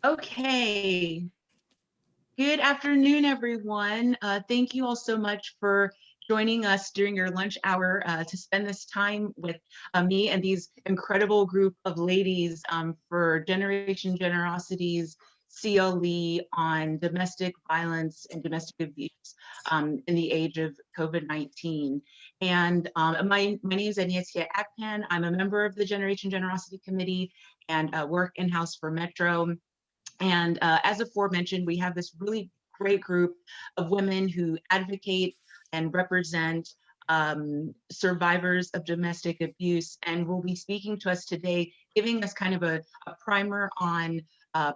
Okay. Good afternoon, everyone. Thank you all so much for joining us during your lunch hour to spend this time with me and these incredible group of ladies for Generation Generosity's CLE on domestic violence and domestic abuse in the age of COVID-19. And my name is Agnieszka Akpan. I'm a member of the Generation Generosity Committee and work in-house for Metro. And as aforementioned, we have this really great group of women who advocate and represent survivors of domestic abuse, and will be speaking to us today, giving us kind of a primer on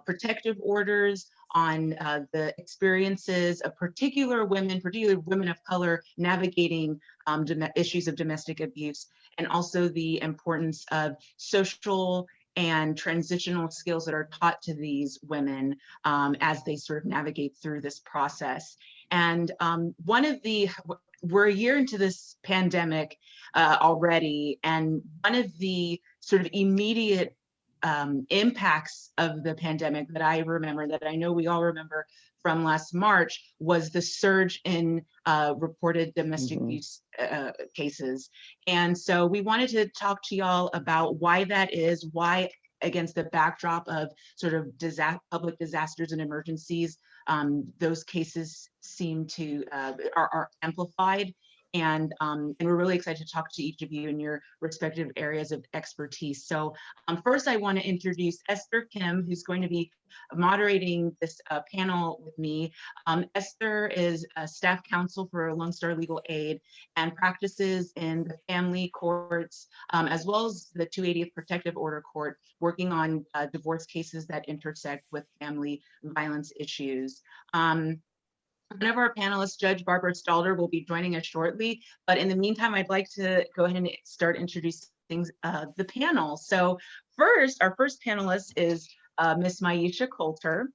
protective orders, on the experiences of particularly women of color navigating issues of domestic abuse, and also the importance of social and transitional skills that are taught to these women as they sort of navigate through this process. And we're a year into this pandemic already, and one of the sort of immediate impacts of the pandemic that I remember, that I know we all remember from last March, was the surge in reported domestic abuse cases. And so we wanted to talk to y'all about why that is, why against the backdrop of sort of public disasters and emergencies, those cases seem to are amplified. And we're really excited to talk to each of you in your respective areas of expertise. So first I want to introduce Esther Kim, who's going to be moderating this panel with me. Esther is a staff counsel for Lone Star Legal Aid and practices in the family courts, as well as the 280th Protective Order Court, working on divorce cases that intersect with family violence issues. One of our panelists, Judge Barbara Stalder, will be joining us shortly, but in the meantime, I'd like to go ahead and start introducing the panel. So first, our first panelist is Ms. Maisha Colter,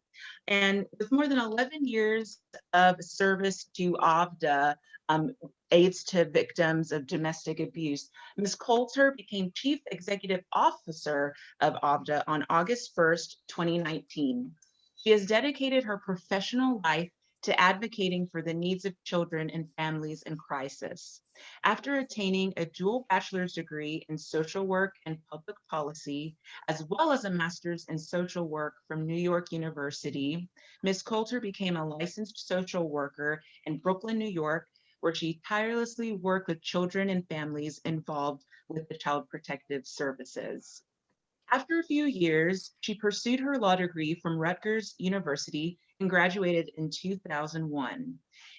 and with more than 11 years of service to AVDA, aids to victims of domestic abuse, Ms. Colter became Chief Executive Officer of AVDA on August 1st, 2019. She has dedicated her professional life to advocating for the needs of children and families in crisis. After attaining a dual bachelor's degree in social work and public policy, as well as a master's in social work from New York University, Ms. Colter became a licensed social worker in Brooklyn, New York, where she tirelessly worked with children and families involved with the Child Protective Services. After a few years, she pursued her law degree from Rutgers University and graduated in 2001.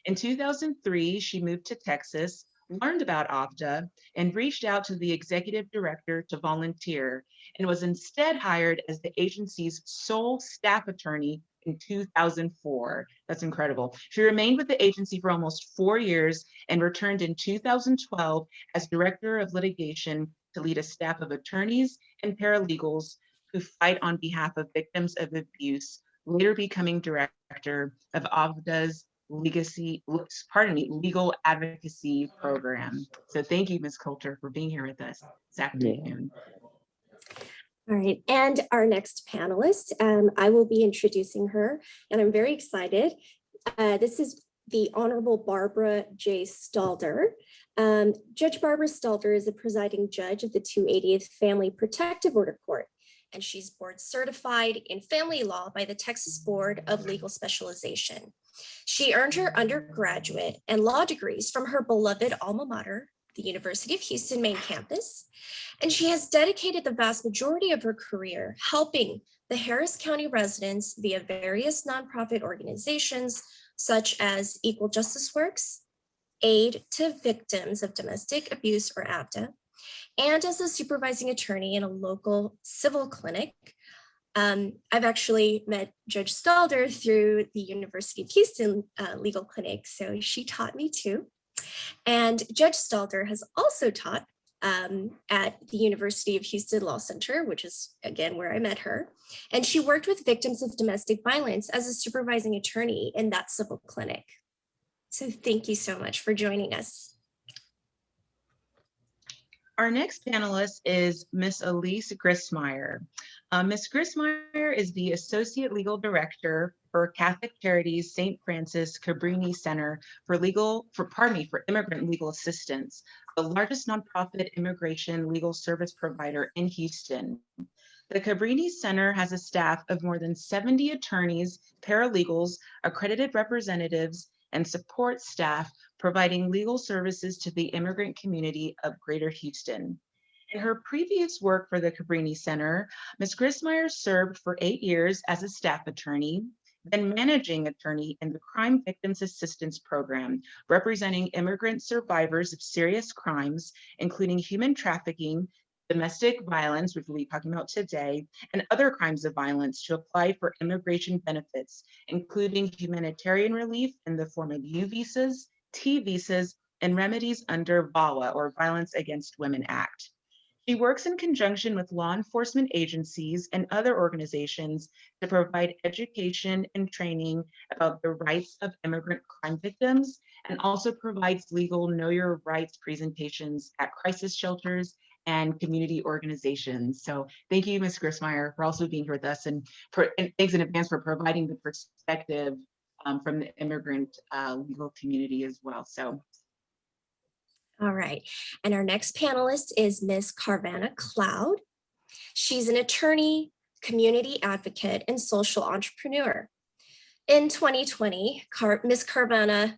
In 2003, she moved to Texas, learned about AVDA, and reached out to the executive director to volunteer, and was instead hired as the agency's sole staff attorney in 2004. That's incredible. She remained with the agency for almost 4 years and returned in 2012 as director of litigation to lead a staff of attorneys and paralegals who fight on behalf of victims of abuse, later becoming director of AVDA's legal advocacy program. So thank you, Ms. Colter, for being here with us this afternoon. All right, and our next panelist, I will be introducing her, and I'm very excited. This is the Honorable Barbara J. Stalder. Judge Barbara Stalder is the presiding judge of the 280th Family Protective Order Court, and she's board certified in family law by the Texas Board of Legal Specialization. She earned her undergraduate and law degrees from her beloved alma mater, the University of Houston main campus, and she has dedicated the vast majority of her career helping the Harris County residents via various nonprofit organizations such as Equal Justice Works, Aid to Victims of Domestic Abuse, or AVDA, and as a supervising attorney in a local civil clinic. I've actually met Judge Stalder through the University of Houston legal clinic, so she taught me too. And Judge Stalder has also taught at the University of Houston Law Center, which is, again, where I met her. And she worked with victims of domestic violence as a supervising attorney in that civil clinic. So thank you so much for joining us. Our next panelist is Miss Elise Griesmyer. Ms. Griesmyer is the Associate Legal Director for Catholic Charities St. Francis Cabrini Center for Immigrant Legal Assistance, the largest nonprofit immigration legal service provider in Houston. The Cabrini Center has a staff of more than 70 attorneys, paralegals, accredited representatives, and support staff providing legal services to the immigrant community of Greater Houston. In her previous work for the Cabrini Center, Ms. Griesmyer served for 8 years as a staff attorney, then managing attorney in the Crime Victims Assistance Program, representing immigrant survivors of serious crimes, including human trafficking, domestic violence, which we'll be talking about today, and other crimes of violence to apply for immigration benefits, including humanitarian relief in the form of U visas, T visas, and remedies under VAWA, or Violence Against Women Act. She works in conjunction with law enforcement agencies and other organizations to provide education and training about the rights of immigrant crime victims, and also provides legal Know Your Rights presentations at crisis shelters and community organizations. So thank you, Ms. Griesmyer, for also being here with us, and thanks in advance for providing the perspective from the immigrant legal community as well. So. All right, and our next panelist is Ms. Carvana Cloud. She's an attorney, community advocate, and social entrepreneur. In 2020, Ms. Carvana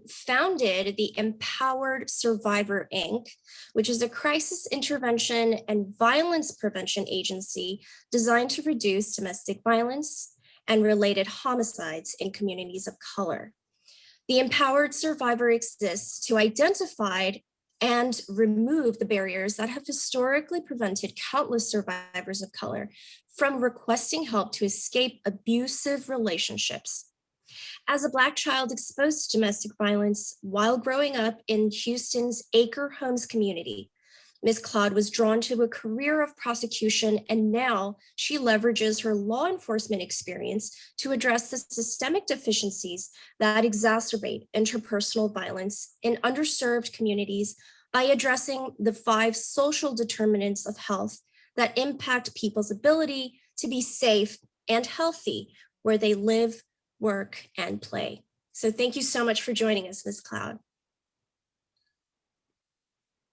founded the Empowered Survivor, Inc., which is a crisis intervention and violence prevention agency designed to reduce domestic violence and related homicides in communities of color. The Empowered Survivor exists to identify and remove the barriers that have historically prevented countless survivors of color from requesting help to escape abusive relationships. As a Black child exposed to domestic violence while growing up in Houston's Acre Homes community, Ms. Cloud was drawn to a career of prosecution, and now she leverages her law enforcement experience to address the systemic deficiencies that exacerbate interpersonal violence in underserved communities by addressing the 5 social determinants of health that impact people's ability to be safe and healthy where they live, work, and play. So thank you so much for joining us, Ms. Cloud.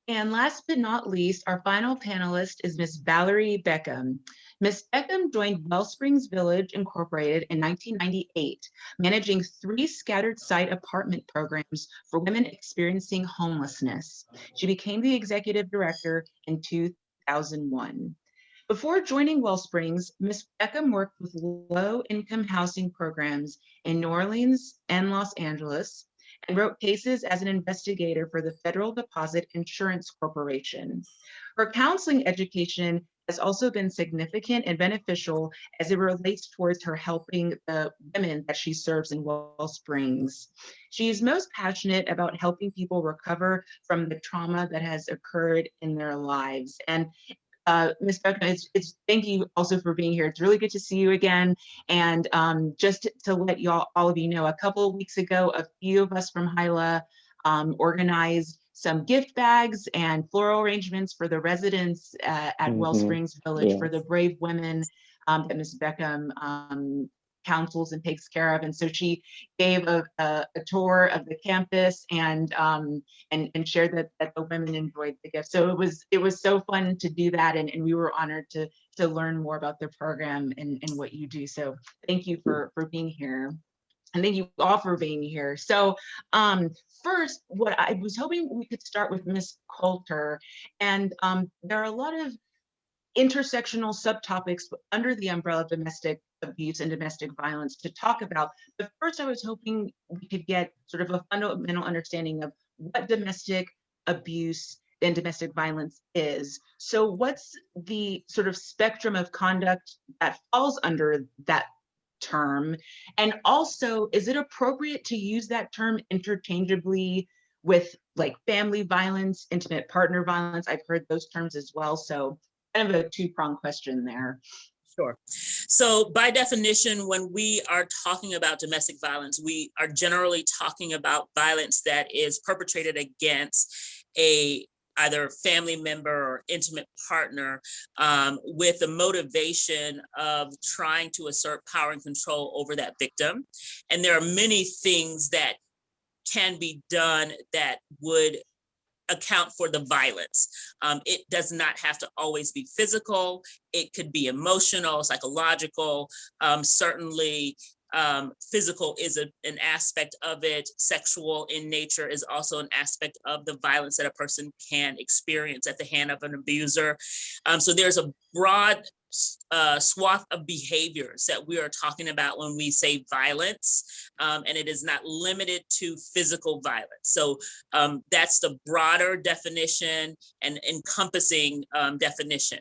And last but not least, our final panelist is Ms. Valerie Beckham. Ms. Beckham joined Wellsprings Village Incorporated in 1998, managing 3 scattered site apartment programs for women experiencing homelessness. She became the executive director in 2001. Before joining Wellsprings, Ms. Beckham worked with low-income housing programs in New Orleans and Los Angeles, and wrote cases as an investigator for the Federal Deposit Insurance Corporation. Her counseling education has also been significant and beneficial as it relates towards her helping the women that she serves in Wellsprings. She is most passionate about helping people recover from the trauma that has occurred in their lives. And Ms. Beckham, thank you also for being here. It's really good to see you again. And just to let all of you know, a couple of weeks ago, a few of us from HYLA organized some gift bags and floral arrangements for the residents at Wellsprings Village for the brave women that Ms. Beckham counsels and takes care of. And so she gave a tour of the campus and shared that the women enjoyed the gift. So it was so fun to do that, and we were honored to learn more about the program and what you do. So thank you for being here. And thank you all for being here. So first, what I was hoping we could start with Ms. Colter. And there are a lot of intersectional subtopics under the umbrella of domestic abuse and domestic violence to talk about. But first, I was hoping we could get sort of a fundamental understanding of what domestic abuse and domestic violence is. So what's the sort of spectrum of conduct that falls under that term? And also, is it appropriate to use that term interchangeably with like family violence, intimate partner violence? I've heard those terms as well. So kind of a 2-pronged question there. Sure. So by definition, when we are talking about domestic violence, we are generally talking about violence that is perpetrated against a either family member or intimate partner with the motivation of trying to assert power and control over that victim. And there are many things that can be done that would account for the violence. It does not have to always be physical. It could be emotional, psychological, certainly physical is an aspect of it. Sexual in nature is also an aspect of the violence that a person can experience at the hand of an abuser. So there's a broad swath of behaviors that we are talking about when we say violence, and it is not limited to physical violence. So that's the broader definition and encompassing definition.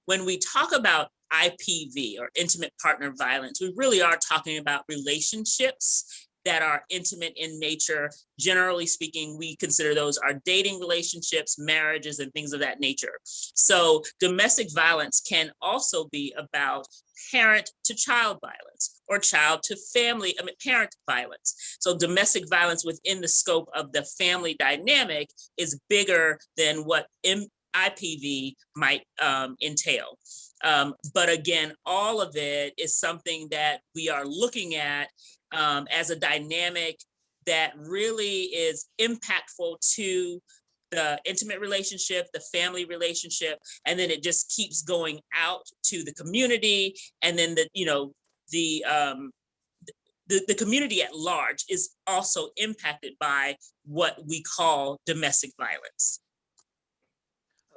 When we talk about IPV or intimate partner violence, we really are talking about relationships that are intimate in nature. Generally speaking, we consider those our dating relationships, marriages, and things of that nature. So domestic violence can also be about parent to child violence or child to family, parent violence. So domestic violence within the scope of the family dynamic is bigger than what IPV might entail. But again, all of it is something that we are looking at as a dynamic that really is impactful to the intimate relationship, the family relationship, and then it just keeps going out to the community, and then the community at large is also impacted by what we call domestic violence.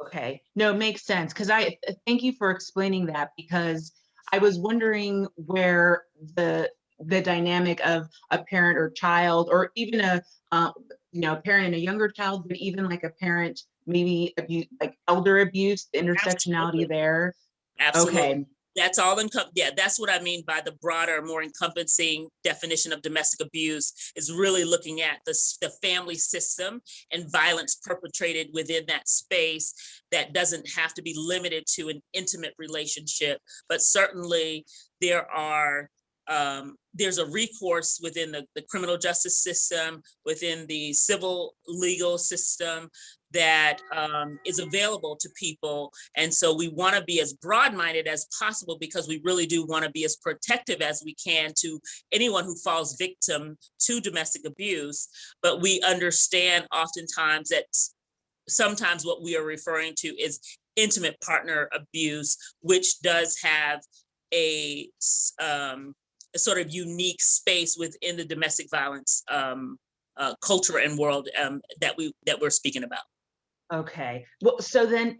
Okay, no, it makes sense, because I thank you for explaining that, because I was wondering where the dynamic of a parent or child, or even a parent and a younger child, but even like a parent maybe abuse, like elder abuse, the intersectionality there. Absolutely. Okay. That's all that's what I mean by the broader, more encompassing definition of domestic abuse, is really looking at the family system and violence perpetrated within that space that doesn't have to be limited to an intimate relationship, but certainly there's a recourse within the criminal justice system, within the civil legal system that is available to people. And so we want to be as broad-minded as possible, because we really do want to be as protective as we can to anyone who falls victim to domestic abuse. But we understand oftentimes that sometimes what we are referring to is intimate partner abuse, which does have a sort of unique space within the domestic violence culture and world that we're speaking about. Okay. Well, so then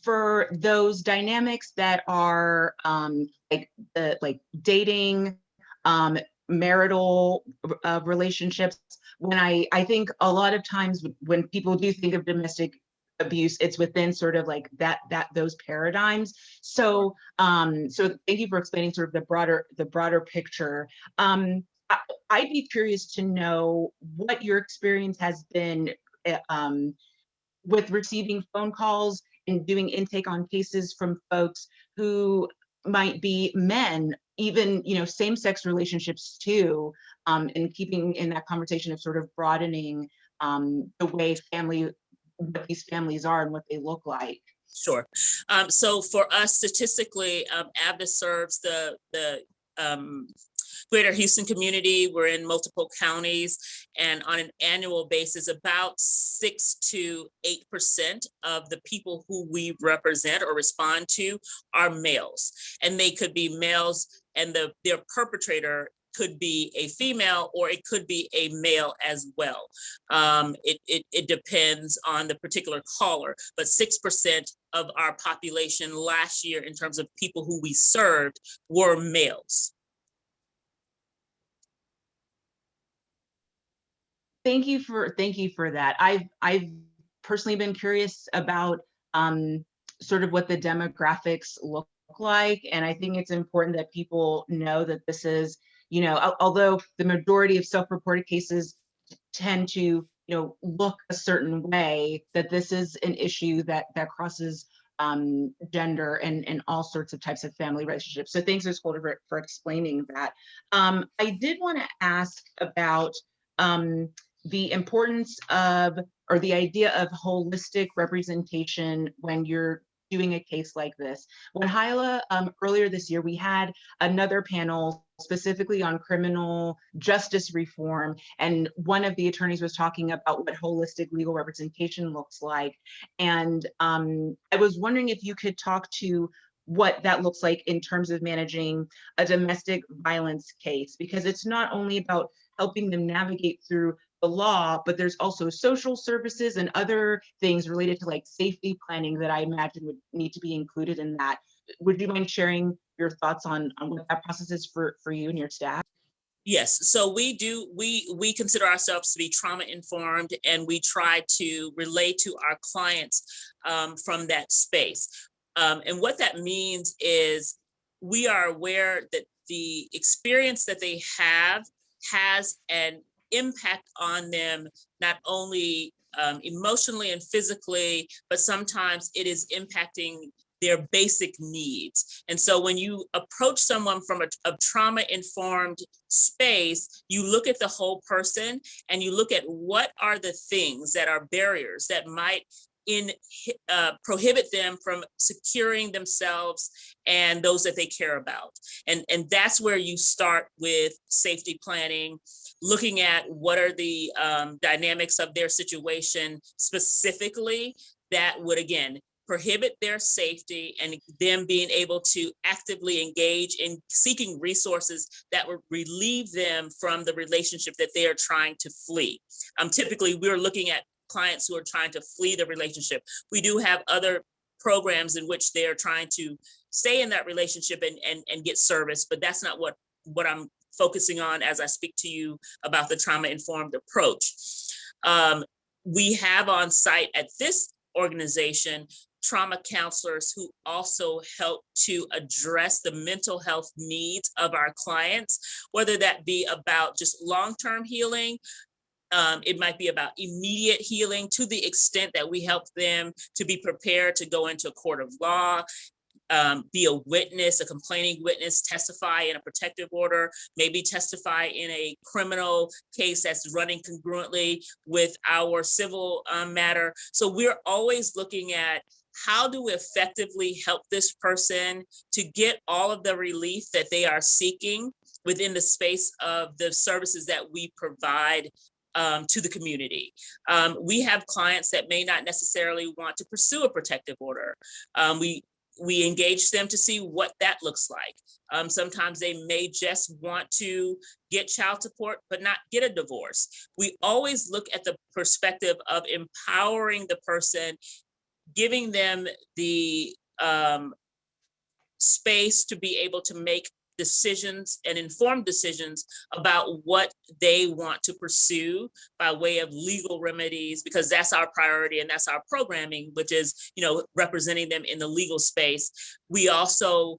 for those dynamics that are like dating, marital relationships, when I think a lot of times when people do think of domestic abuse, it's within sort of like those paradigms. So so thank you for explaining sort of the broader picture. I'd be curious to know what your experience has been with receiving phone calls and doing intake on cases from folks who might be men, even same-sex relationships too, and keeping in that conversation of sort of broadening the way what these families are and what they look like. Sure. So for us, statistically, AVDA serves the Greater Houston community. We're in multiple counties, and on an annual basis, about 6 to 8% of the people who we represent or respond to are males, and they could be males, and their perpetrator could be a female, or it could be a male as well. It depends on the particular caller, but 6% of our population last year, in terms of people who we served, were males. Thank you for that. I've personally been curious about sort of what the demographics look like, and I think it's important that people know that this is, although the majority of self-reported cases tend to look a certain way, that this is an issue that crosses gender and all sorts of types of family relationships. So thanks, Ms. Colter, for explaining that. I did want to ask about the importance of or the idea of holistic representation when you're doing a case like this. When Hyla, earlier this year, we had another panel specifically on criminal justice reform, and one of the attorneys was talking about what holistic legal representation looks like. And I was wondering if you could talk to what that looks like in terms of managing a domestic violence case, because it's not only about helping them navigate through the law, but there's also social services and other things related to like safety planning that I imagine would need to be included in that. Would you mind sharing your thoughts on what that process is for you and your staff? Yes, so we consider ourselves to be trauma informed, and we try to relate to our clients from that space. And what that means is we are aware that the experience that they have has an impact on them, not only emotionally and physically, but sometimes it is impacting their basic needs. And so when you approach someone from a trauma-informed space, you look at the whole person and you look at what are the things that are barriers that might prohibit them from securing themselves and those that they care about. And that's where you start with safety planning, looking at what are the dynamics of their situation specifically that would, again, prohibit their safety, and them being able to actively engage in seeking resources that would relieve them from the relationship that they are trying to flee. Typically, we're looking at clients who are trying to flee the relationship. We do have other programs in which they are trying to stay in that relationship and get service, but that's not what I'm focusing on as I speak to you about the trauma-informed approach. We have on site at this organization trauma counselors who also help to address the mental health needs of our clients, whether that be about just long-term healing. It might be about immediate healing, to the extent that we help them to be prepared to go into a court of law, be a witness, a complaining witness, testify in a protective order, maybe testify in a criminal case that's running congruently with our civil matter. So we're always looking at how do we effectively help this person to get all of the relief that they are seeking within the space of the services that we provide to the community. We have clients that may not necessarily want to pursue a protective order. We engage them to see what that looks like. Sometimes they may just want to get child support, but not get a divorce. We always look at the perspective of empowering the person, giving them the space to be able to make decisions and informed decisions about what they want to pursue by way of legal remedies, because that's our priority and that's our programming, which is, representing them in the legal space. We also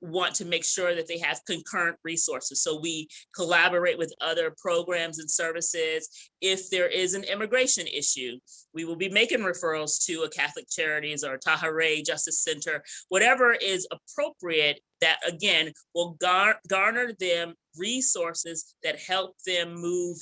want to make sure that they have concurrent resources. So we collaborate with other programs and services. If there is an immigration issue, we will be making referrals to a Catholic Charities or Tahare Justice Center, whatever is appropriate, that again will garner them resources that help them move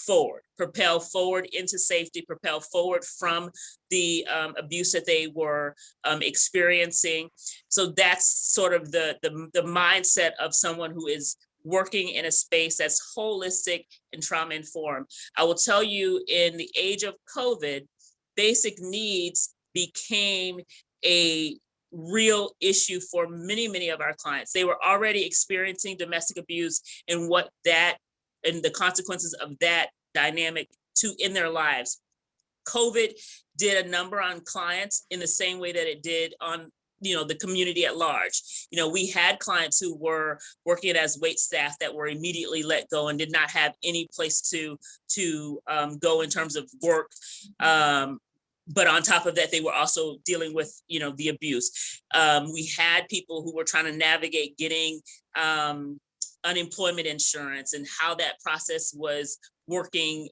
forward, propel forward into safety, propel forward from the abuse that they were experiencing. So that's sort of the mindset of someone who is working in a space that's holistic and trauma informed. I will tell you, in the age of COVID, basic needs became a real issue for many of our clients. They were already experiencing domestic abuse, and the consequences of that dynamic in their lives. COVID did a number on clients in the same way that it did on the community at large. We had clients who were working as wait staff that were immediately let go and did not have any place to go in terms of work. But on top of that, they were also dealing with, the abuse. We had people who were trying to navigate getting unemployment insurance and how that process was working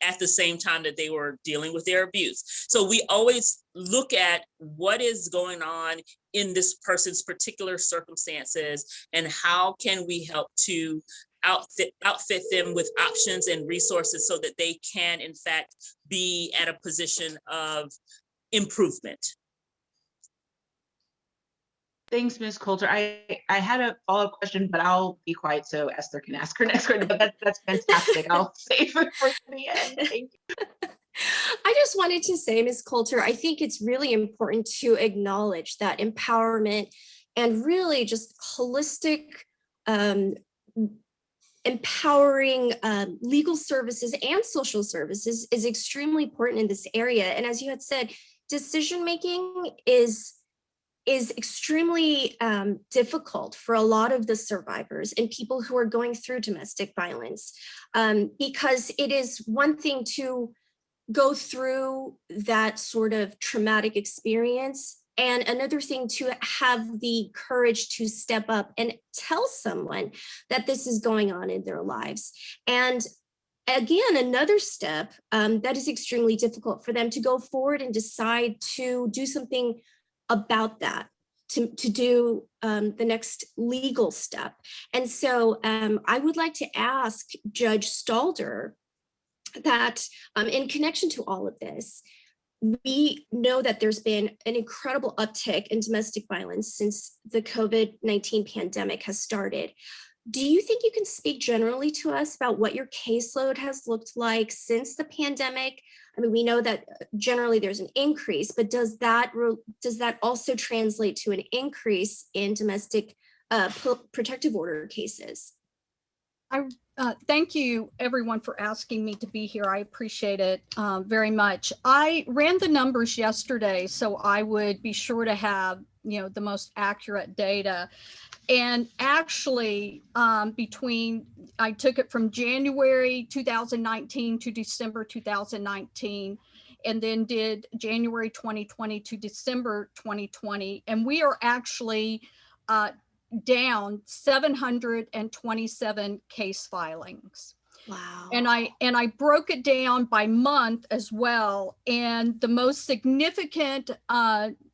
at the same time that they were dealing with their abuse. So we always look at what is going on in this person's particular circumstances and how can we help to outfit them with options and resources so that they can in fact be at a position of improvement. Thanks, Ms. Colter. I had a follow-up question, but I'll be quiet so Esther can ask her next question. But that's fantastic. I'll save it for the end. Thank you. I just wanted to say, Ms. Colter, I think it's really important to acknowledge that empowerment and really just holistic empowering legal services and social services is extremely important in this area. And as you had said, decision-making is extremely difficult for a lot of the survivors and people who are going through domestic violence, because it is one thing to go through that sort of traumatic experience and another thing to have the courage to step up and tell someone that this is going on in their lives. And again, another step that is extremely difficult for them to go forward and decide to do something about that, to do the next legal step. And so I would like to ask Judge Stalder that in connection to all of this, we know that there's been an incredible uptick in domestic violence since the COVID-19 pandemic has started. Do you think you can speak generally to us about what your caseload has looked like since the pandemic? I mean, we know that generally there's an increase, but does that also translate to an increase in domestic protective order cases? Thank you, everyone, for asking me to be here. I appreciate it very much. I ran the numbers yesterday, so I would be sure to have, the most accurate data. And actually, I took it from January 2019 to December 2019, and then did January 2020 to December 2020, and we are actually down 727 case filings. Wow. And I broke it down by month as well. And the most significant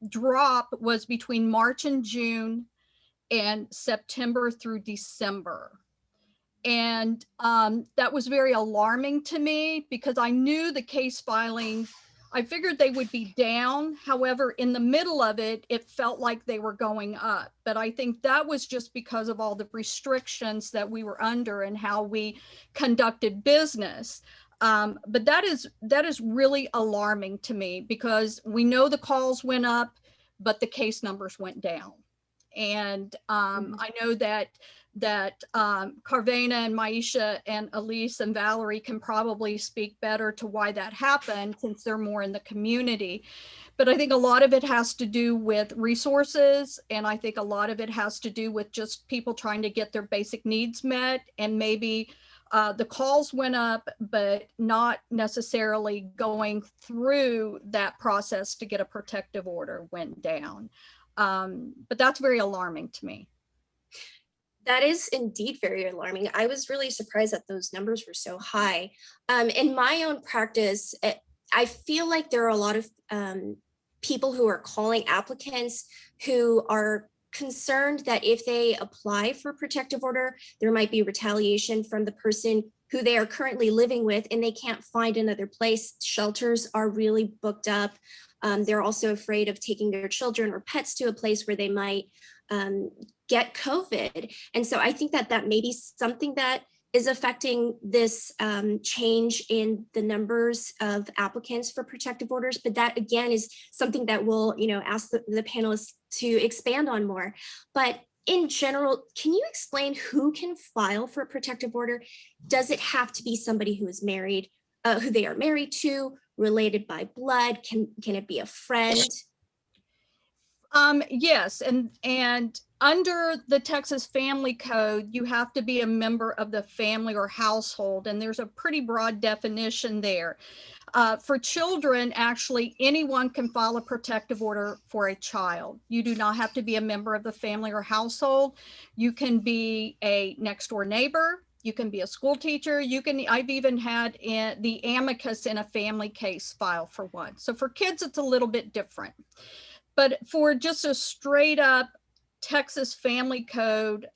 drop was between March and June and September through December. And that was very alarming to me because I knew the case filings, I figured they would be down. However, in the middle of it, it felt like they were going up. But I think that was just because of all the restrictions that we were under and how we conducted business. But that is really alarming to me because we know the calls went up, but the case numbers went down. And I know that Carvana and Maisha and Elise and Valerie can probably speak better to why that happened since they're more in the community. But I think a lot of it has to do with resources. And I think a lot of it has to do with just people trying to get their basic needs met. And maybe the calls went up, but not necessarily going through that process to get a protective order went down. But that's very alarming to me. That is indeed very alarming. I was really surprised that those numbers were so high. In my own practice, I feel like there are a lot of people who are calling applicants who are concerned that if they apply for protective order, there might be retaliation from the person who they are currently living with and they can't find another place. Shelters are really booked up. They're also afraid of taking their children or pets to a place where they might get COVID. And so I think that may be something that is affecting this change in the numbers of applicants for protective orders. But that again is something that we'll ask the panelists to expand on more. But in general, can you explain who can file for a protective order? Does it have to be somebody who is married, who they are married to, related by blood? Can it be a friend? Yes, and under the Texas Family Code, you have to be a member of the family or household, and there's a pretty broad definition there. For children, actually, anyone can file a protective order for a child. You do not have to be a member of the family or household. You can be a next door neighbor. You can be a school teacher. I've even had the amicus in a family case file for one. So for kids, it's a little bit different. But for just a straight up Texas Family Code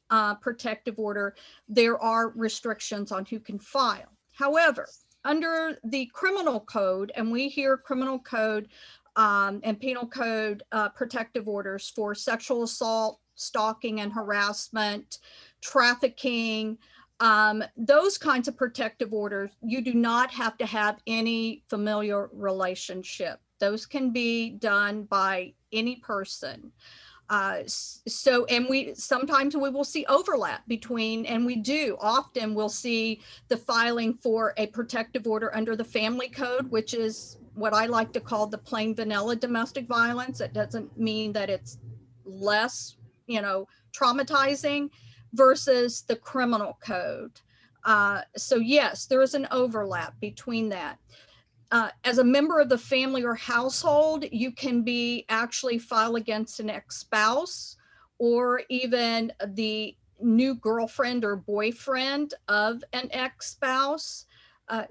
protective order, there are restrictions on who can file. However, under the criminal code, and we hear criminal code and penal code protective orders for sexual assault, stalking and harassment, trafficking, those kinds of protective orders, you do not have to have any familiar relationship. Those can be done by any person. Sometimes we will see overlap between, and we do often we'll see the filing for a protective order under the family code, which is what I like to call the plain vanilla domestic violence. It doesn't mean that it's less, traumatizing, versus the criminal code. So yes, there is an overlap between that. As a member of the family or household, you can be actually file against an ex-spouse or even the new girlfriend or boyfriend of an ex-spouse.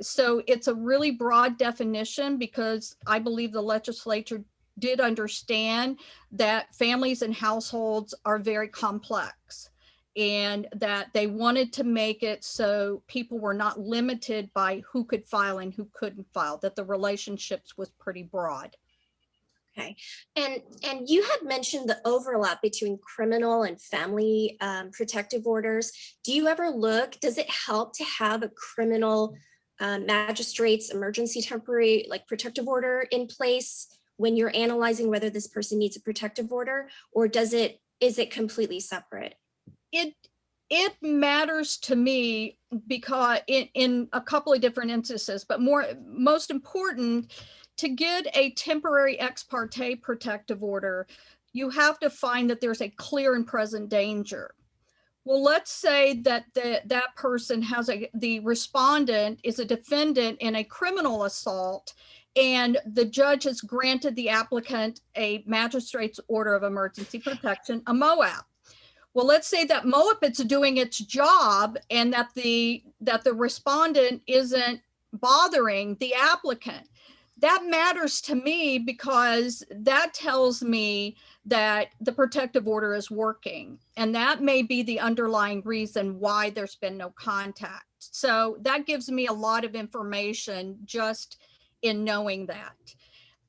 So it's a really broad definition, because I believe the legislature did understand that families and households are very complex, and that they wanted to make it so people were not limited by who could file and who couldn't file, that the relationships was pretty broad. Okay, and you had mentioned the overlap between criminal and family protective orders. Do you ever look, does it help to have a criminal magistrate's emergency temporary protective order in place when you're analyzing whether this person needs a protective order, or is it completely separate? It matters to me because in a couple of different instances, but most important, to get a temporary ex parte protective order, you have to find that there's a clear and present danger. Well, let's say that that person the respondent is a defendant in a criminal assault, and the judge has granted the applicant a magistrate's order of emergency protection, a MOAP. Well, let's say that MOAP is doing its job, and that the respondent isn't bothering the applicant. That matters to me, because that tells me that the protective order is working, and that may be the underlying reason why there's been no contact. So that gives me a lot of information just in knowing that.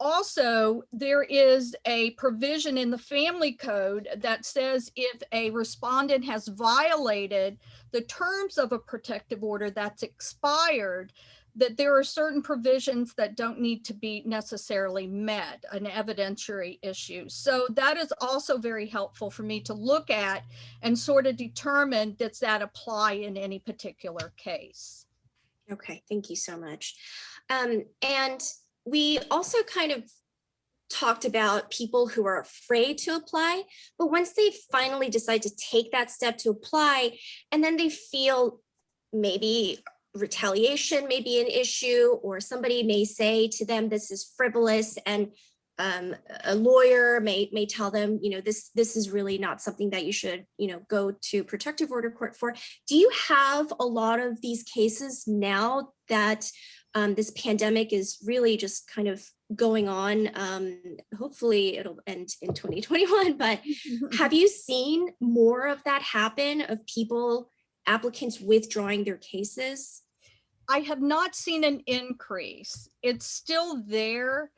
Also, there is a provision in the family code that says if a respondent has violated the terms of a protective order that's expired, that there are certain provisions that don't need to be necessarily met, an evidentiary issue. So that is also very helpful for me to look at and sort of determine, does that apply in any particular case? Okay, thank you so much. And we also kind of talked about people who are afraid to apply, but once they finally decide to take that step to apply, and then they feel maybe retaliation may be an issue, or somebody may say to them, this is frivolous, and a lawyer may tell them, this is really not something that you should, go to protective order court for. Do you have a lot of these cases now that this pandemic is really just kind of going on? Hopefully it'll end in 2021, but have you seen more of that happen, of applicants withdrawing their cases? I have not seen an increase. It's still there.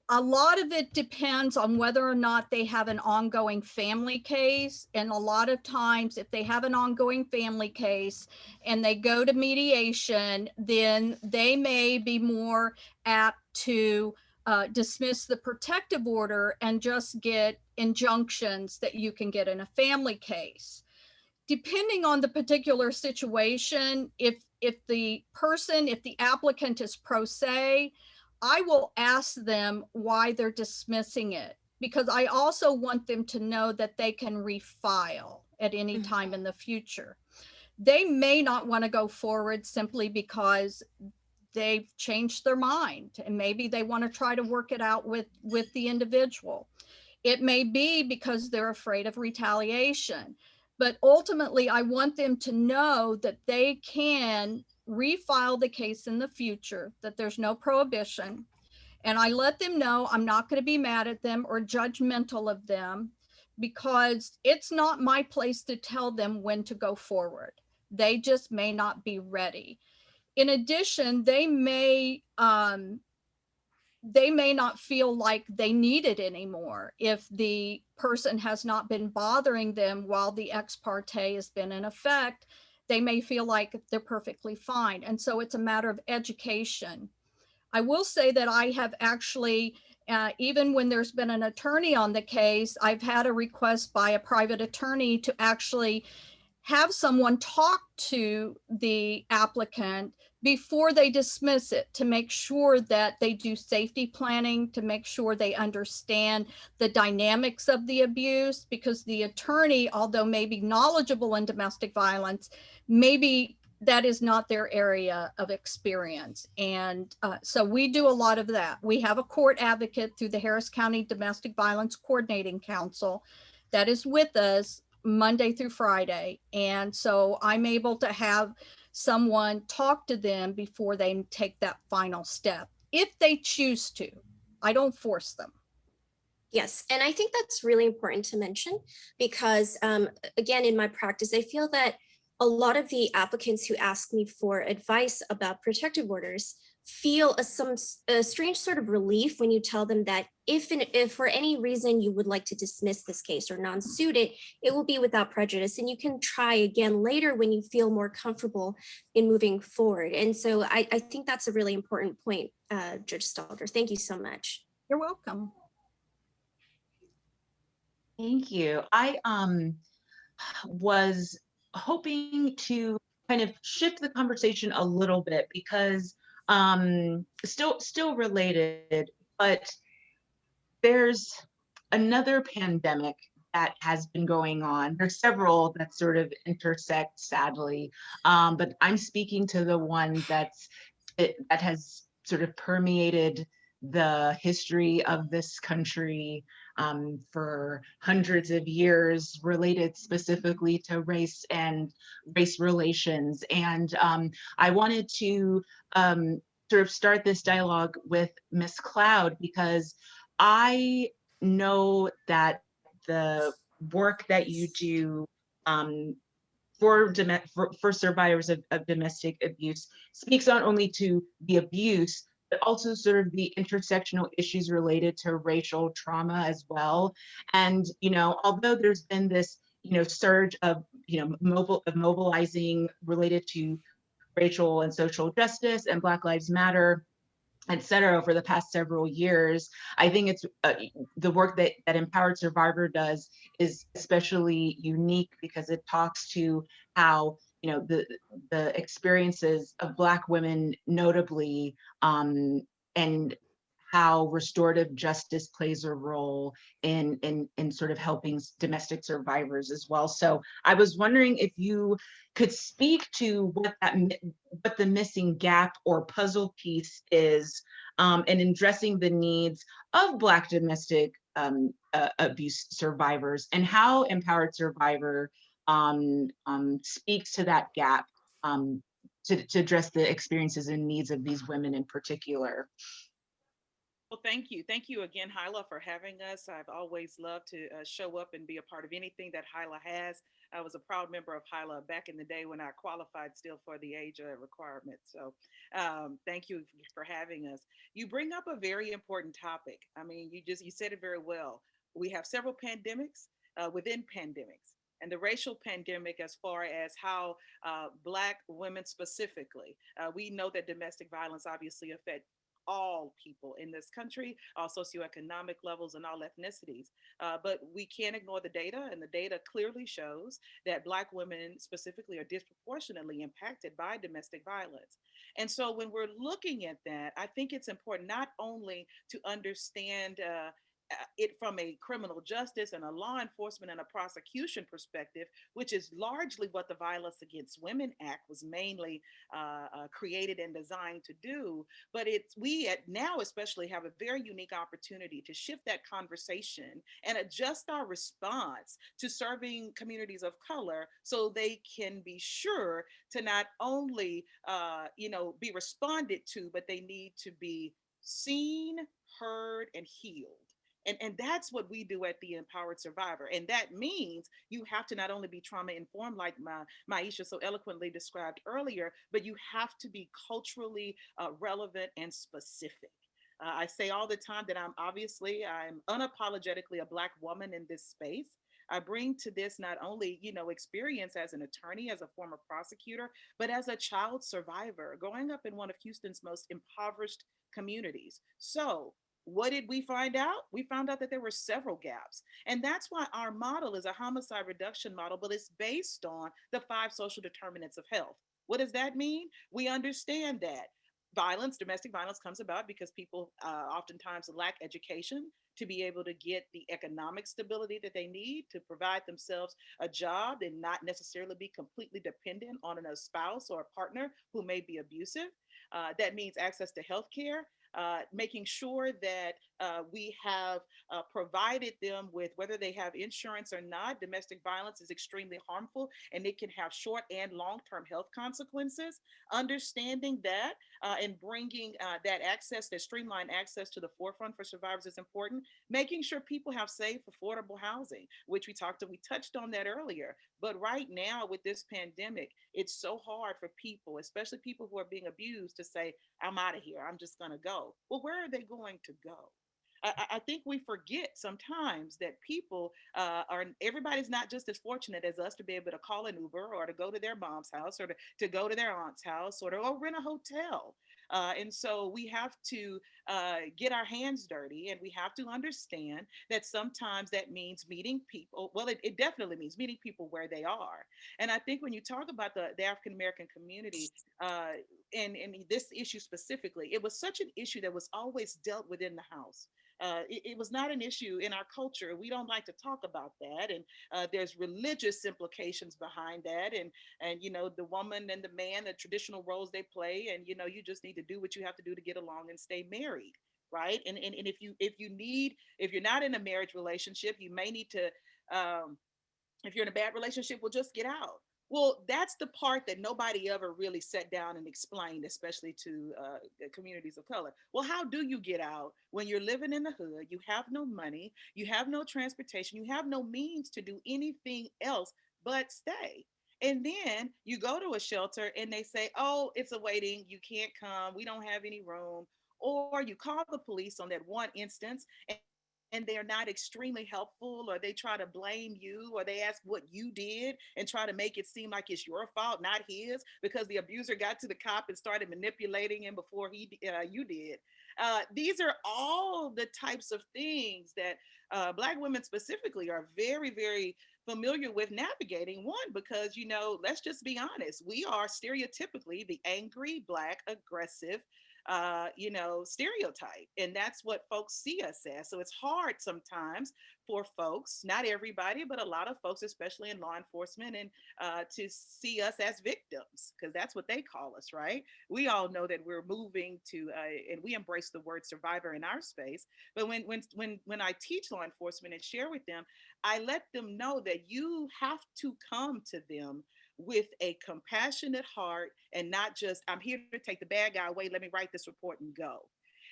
A lot of it depends on whether or not they have an ongoing family case. And a lot of times, if they have an ongoing family case and they go to mediation, then they may be more apt to dismiss the protective order and just get injunctions that you can get in a family case. Depending on the particular situation, if the applicant is pro se, I will ask them why they're dismissing it, because I also want them to know that they can refile at any time in the future. They may not want to go forward simply because they've changed their mind, and maybe they want to try to work it out with the individual. It may be because they're afraid of retaliation. But ultimately, I want them to know that they can refile the case in the future, that there's no prohibition. And I let them know I'm not going to be mad at them or judgmental of them, because it's not my place to tell them when to go forward. They just may not be ready. In addition, they may not feel like they need it anymore if the person has not been bothering them while the ex parte has been in effect. They may feel like they're perfectly fine. And so it's a matter of education. I will say that I have actually, even when there's been an attorney on the case, I've had a request by a private attorney to actually have someone talk to the applicant before they dismiss it, to make sure that they do safety planning, to make sure they understand the dynamics of the abuse, because the attorney, although maybe knowledgeable in domestic violence, maybe that is not their area of experience. And so we do a lot of that. We have a court advocate through the Harris County Domestic Violence Coordinating Council that is with us Monday through Friday. And so I'm able to have someone talk to them before they take that final step, if they choose to. I don't force them. Yes, and I think that's really important to mention because, again, in my practice, I feel that a lot of the applicants who ask me for advice about protective orders feel a strange sort of relief when you tell them that if for any reason you would like to dismiss this case or non-suit it, it will be without prejudice, and you can try again later when you feel more comfortable in moving forward. And so I think that's a really important point, Judge Stalder. Thank you so much. You're welcome. Thank you. I was hoping to kind of shift the conversation a little bit because still related, but there's another pandemic that has been going on. There's several that sort of intersect, sadly, but I'm speaking to the one that has sort of permeated the history of this country for hundreds of years, related specifically to race and race relations. And I wanted to sort of start this dialogue with Ms. Cloud, because I know that the work that you do for survivors of domestic abuse speaks not only to the abuse, but also sort of the intersectional issues related to racial trauma as well. And, although there's been this, surge of, mobilizing related to racial and social justice and Black Lives Matter, et cetera, over the past several years, I think it's the work that Empowered Survivor does is especially unique because it talks to how the experiences of Black women, notably, and how restorative justice plays a role in sort of helping domestic survivors as well. So I was wondering if you could speak to what the missing gap or puzzle piece is in addressing the needs of Black domestic abuse survivors, and how Empowered Survivor speaks to that gap to address the experiences and needs of these women in particular. Well, thank you. Thank you again, Hyla, for having us. I've always loved to show up and be a part of anything that Hyla has. I was a proud member of Hyla back in the day when I qualified still for the age requirement. So thank you for having us. You bring up a very important topic. I mean, you said it very well. We have several pandemics within pandemics. And the racial pandemic, as far as how Black women specifically, we know that domestic violence obviously affects all people in this country, all socioeconomic levels and all ethnicities. But we can't ignore the data, and the data clearly shows that Black women specifically are disproportionately impacted by domestic violence. And so when we're looking at that, I think it's important not only to understand it from a criminal justice and a law enforcement and a prosecution perspective, which is largely what the Violence Against Women Act was mainly created and designed to do. But we at now especially have a very unique opportunity to shift that conversation and adjust our response to serving communities of color so they can be sure to not only be responded to, but they need to be seen, heard, and healed. And that's what we do at the Empowered Survivor. And that means you have to not only be trauma informed, like Maisha so eloquently described earlier, but you have to be culturally relevant and specific. I say all the time that I'm unapologetically a Black woman in this space. I bring to this not only, experience as an attorney, as a former prosecutor, but as a child survivor, growing up in one of Houston's most impoverished communities. So what did we find out? We found out that there were several gaps. And that's why our model is a homicide reduction model, but it's based on the 5 social determinants of health. What does that mean? We understand that domestic violence comes about because people oftentimes lack education to be able to get the economic stability that they need to provide themselves a job and not necessarily be completely dependent on a spouse or a partner who may be abusive. That means access to health care, making sure that we have provided them with, whether they have insurance or not. Domestic violence is extremely harmful and it can have short and long-term health consequences. Understanding that and bringing that streamlined access to the forefront for survivors is important. Making sure people have safe, affordable housing, which we touched on that earlier. But right now with this pandemic, it's so hard for people, especially people who are being abused, to say, I'm out of here, I'm just going to go. Well, where are they going to go? I think we forget sometimes that everybody's not just as fortunate as us to be able to call an Uber or to go to their mom's house or to go to their aunt's house or to rent a hotel. And so we have to get our hands dirty, and we have to understand that sometimes that means meeting people. Well, it definitely means meeting people where they are. And I think when you talk about the African American community and this issue specifically, it was such an issue that was always dealt with in the house. It was not an issue in our culture. We don't like to talk about that, and there's religious implications behind that, and the woman and the man, the traditional roles they play, and you just need to do what you have to do to get along and stay married, right? And if you're not in a marriage relationship, you may need to if you're in a bad relationship, well, just get out. Well, that's the part that nobody ever really sat down and explained, especially to communities of color. Well, how do you get out when you're living in the hood? You have no money, you have no transportation, you have no means to do anything else but stay. And then you go to a shelter and they say, oh, it's a waiting, you can't come, we don't have any room. Or you call the police on that one instance and they're not extremely helpful, or they try to blame you, or they ask what you did and try to make it seem like it's your fault, not his, because the abuser got to the cop and started manipulating him before you did. These are all the types of things that Black women specifically are very, very familiar with navigating. One, because, let's just be honest, we are stereotypically the angry, Black, aggressive, stereotype. And that's what folks see us as. So it's hard sometimes for folks, not everybody, but a lot of folks, especially in law enforcement, and to see us as victims, because that's what they call us, right? We all know that we're moving to, and we embrace the word survivor in our space. But when I teach law enforcement and share with them, I let them know that you have to come to them with a compassionate heart and not just, I'm here to take the bad guy away, let me write this report and go.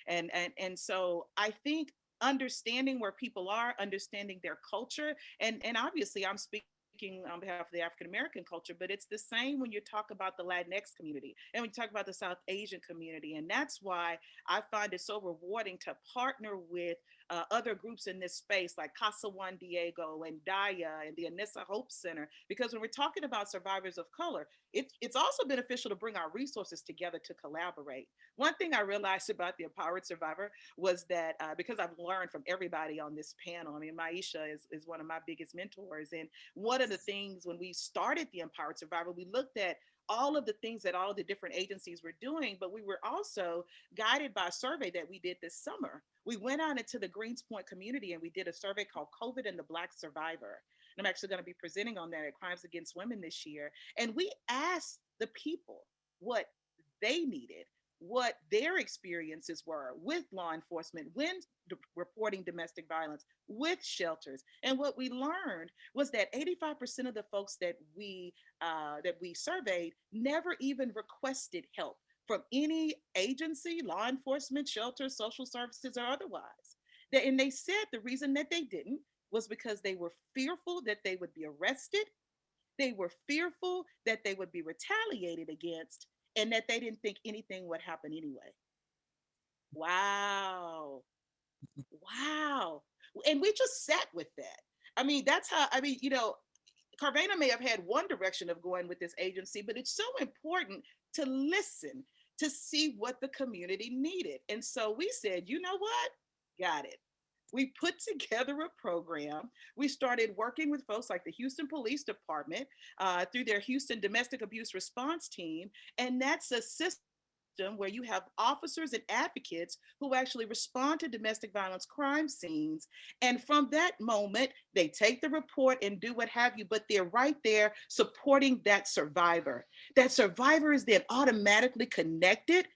And so I think understanding where people are, understanding their culture, and obviously I'm speaking on behalf of the African American culture, but it's the same when you talk about the Latinx community and when you talk about the South Asian community. And that's why I find it so rewarding to partner with other groups in this space like Casa Juan Diego and Daya and the Anissa Hope Center, because when we're talking about survivors of color, it's also beneficial to bring our resources together to collaborate. One thing I realized about the Empowered Survivor was that because I've learned from everybody on this panel, I mean, Maisha is one of my biggest mentors. And one of the things when we started the Empowered Survivor, we looked at all of the things that all the different agencies were doing, but we were also guided by a survey that we did this summer. We went out into the Greenspoint community and we did a survey called COVID and the Black Survivor. And I'm actually going to be presenting on that at Crimes Against Women this year. And we asked the people what they needed, what their experiences were with law enforcement when reporting domestic violence, with shelters. And what we learned was that 85% of the folks that we surveyed never even requested help from any agency, law enforcement, shelter, social services, or otherwise. And they said the reason that they didn't was because they were fearful that they would be arrested. They were fearful that they would be retaliated against, and that they didn't think anything would happen anyway. Wow. Wow. And we just sat with that. I mean, that's how, I mean, Carvana may have had one direction of going with this agency, but it's so important to listen to see what the community needed. And so we said, you know what? Got it. We put together a program. We started working with folks like the Houston Police Department through their Houston Domestic Abuse Response Team. And that's a system where you have officers and advocates who actually respond to domestic violence crime scenes. And from that moment, they take the report and do what have you, but they're right there supporting that survivor. That survivor is then automatically connected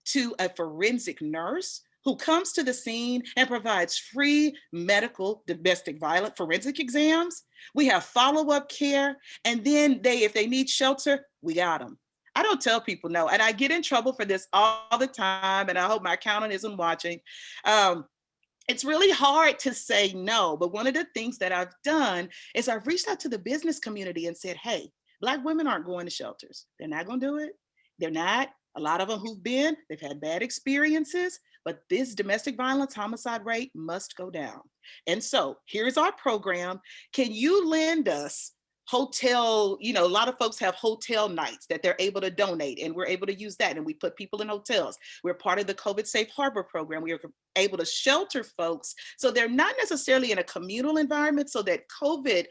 to a forensic nurse who comes to the scene and provides free medical domestic violence forensic exams. We have follow-up care. And then if they need shelter, we got them. I don't tell people no, and I get in trouble for this all the time, and I hope my accountant isn't watching. It's really hard to say no, but one of the things that I've done is I've reached out to the business community and said, hey, Black women aren't going to shelters. They're not going to do it. They're not. A lot of them who've been, they've had bad experiences, but this domestic violence homicide rate must go down. And so here's our program. Can you lend us hotel, a lot of folks have hotel nights that they're able to donate, and we're able to use that. And we put people in hotels. We're part of the COVID Safe Harbor program. We are able to shelter folks so they're not necessarily in a communal environment, so that COVID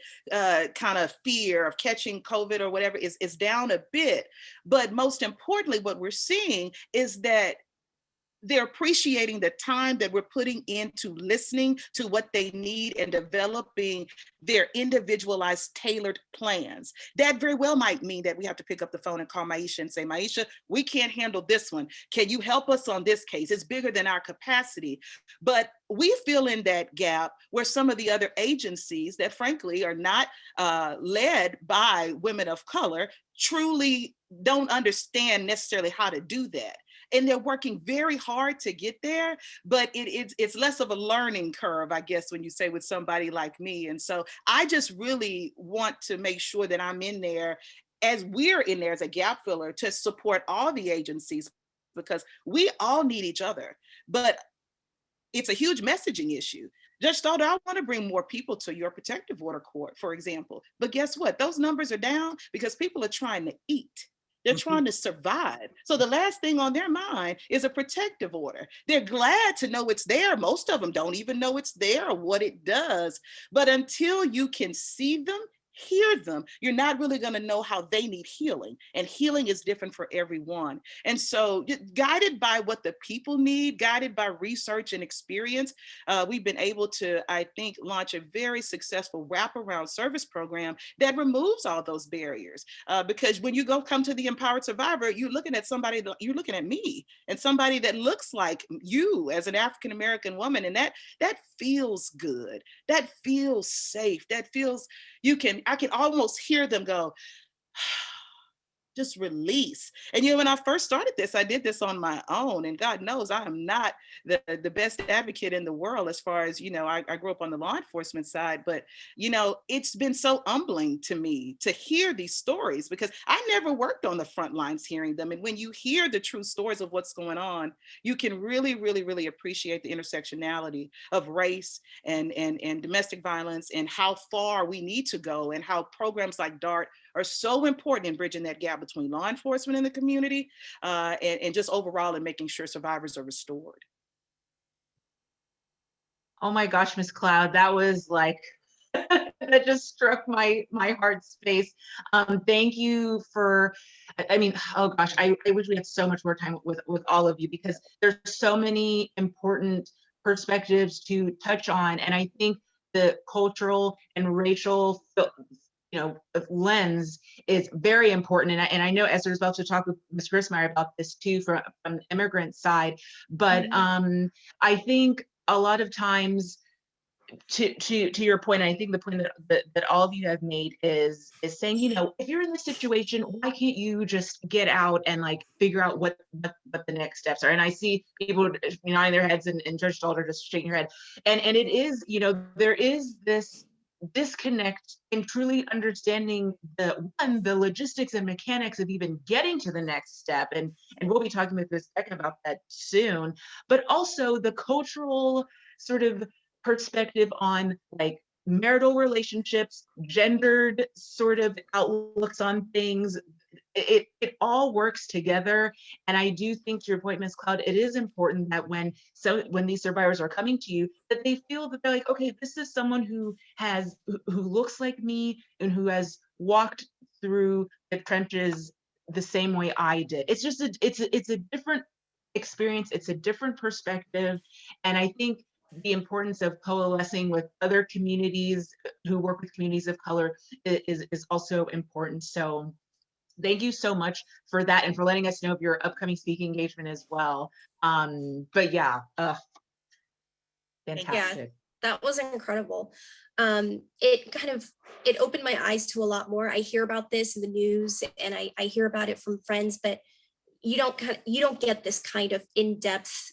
kind of fear of catching COVID or whatever is down a bit. But most importantly, what we're seeing is that they're appreciating the time that we're putting into listening to what they need and developing their individualized, tailored plans. That very well might mean that we have to pick up the phone and call Maisha and say, Maisha, we can't handle this one. Can you help us on this case? It's bigger than our capacity. But we fill in that gap where some of the other agencies that frankly are not led by women of color truly don't understand necessarily how to do that. And they're working very hard to get there, but it's less of a learning curve, I guess, when you say with somebody like me. And so I just really want to make sure that I'm in there, as we're in there as a gap filler, to support all the agencies, because we all need each other. But it's a huge messaging issue. Judge Stalder, I want to bring more people to your protective order court, for example. But guess what? Those numbers are down because people are trying to eat. They're trying to survive. So the last thing on their mind is a protective order. They're glad to know it's there. Most of them don't even know it's there or what it does. But until you can see them, hear them, you're not really going to know how they need healing. And healing is different for everyone. And so guided by what the people need, guided by research and experience, we've been able to, I think, launch a very successful wraparound service program that removes all those barriers. Because when you come to the Empowered Survivor, you're looking at somebody, you're looking at me and somebody that looks like you as an African-American woman. And that feels good. That feels safe. That feels, I can almost hear them go, just release. And when I first started this, I did this on my own, and God knows I am not the best advocate in the world as far as, I grew up on the law enforcement side, but, it's been so humbling to me to hear these stories, because I never worked on the front lines hearing them. And when you hear the true stories of what's going on, you can really, really, really appreciate the intersectionality of race and domestic violence, and how far we need to go, and how programs like DART are so important in bridging that gap between law enforcement and the community, and just overall in making sure survivors are restored. Oh my gosh, Ms. Cloud, that was like that just struck my heart space. Thank you for, I mean, oh gosh, I wish we had so much more time with all of you, because there's so many important perspectives to touch on. And I think the cultural and racial lens is very important. And I know Esther's about to talk with Ms. Griesmyer about this too, from the immigrant side. But I think a lot of times, to your point, and I think the point that all of you have made is saying, if you're in this situation, why can't you just get out and like figure out what the next steps are? And I see people nodding their heads, and Judge Stalder just shaking her head. And it is, there is this disconnect in truly understanding the logistics and mechanics of even getting to the next step. And we'll be talking with Ms. Beckham about that soon, but also the cultural sort of perspective on like marital relationships, gendered sort of outlooks on things. It all works together. And I do think, to your point, Ms. Cloud, it is important that when these survivors are coming to you, that they feel that they're like, okay, this is someone who looks like me and who has walked through the trenches the same way I did. It's just it's a different experience. It's a different perspective. And I think the importance of coalescing with other communities who work with communities of color is also important. So thank you so much for that, and for letting us know of your upcoming speaking engagement as well. But yeah, fantastic. Yeah, that was incredible. It opened my eyes to a lot more. I hear about this in the news, and I hear about it from friends, but you don't get this kind of in-depth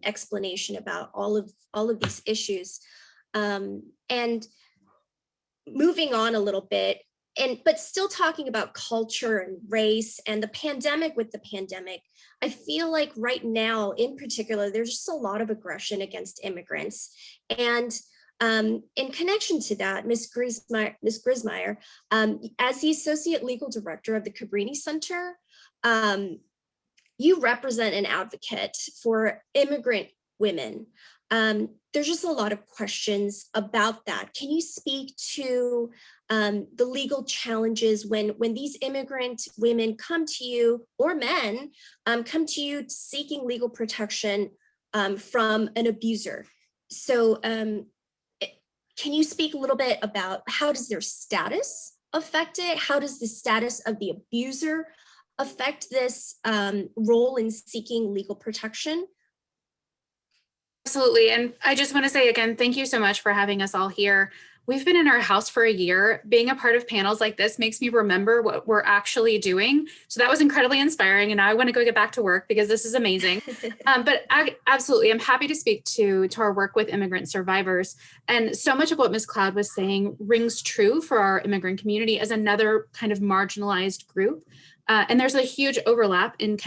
explanation about all of these issues. And moving on a little bit, but still talking about culture and race and the pandemic. With the pandemic, I feel like right now in particular, there's just a lot of aggression against immigrants. And in connection to that, Ms. Griesmyer, as the Associate Legal Director of the Cabrini Center, you represent an advocate for immigrant women. There's just a lot of questions about that. Can you speak to the legal challenges when these immigrant women come to you, or men come to you seeking legal protection from an abuser? So can you speak a little bit about how does their status affect it? How does the status of the abuser affect this role in seeking legal protection? Absolutely. And I just want to say again, thank you so much for having us all here. We've been in our house for a year. Being a part of panels like this makes me remember what we're actually doing. So that was incredibly inspiring. And now I want to go get back to work because this is amazing. But absolutely, I'm happy to speak to our work with immigrant survivors. And so much of what Ms. Cloud was saying rings true for our immigrant community as another kind of marginalized group. And there's a huge overlap in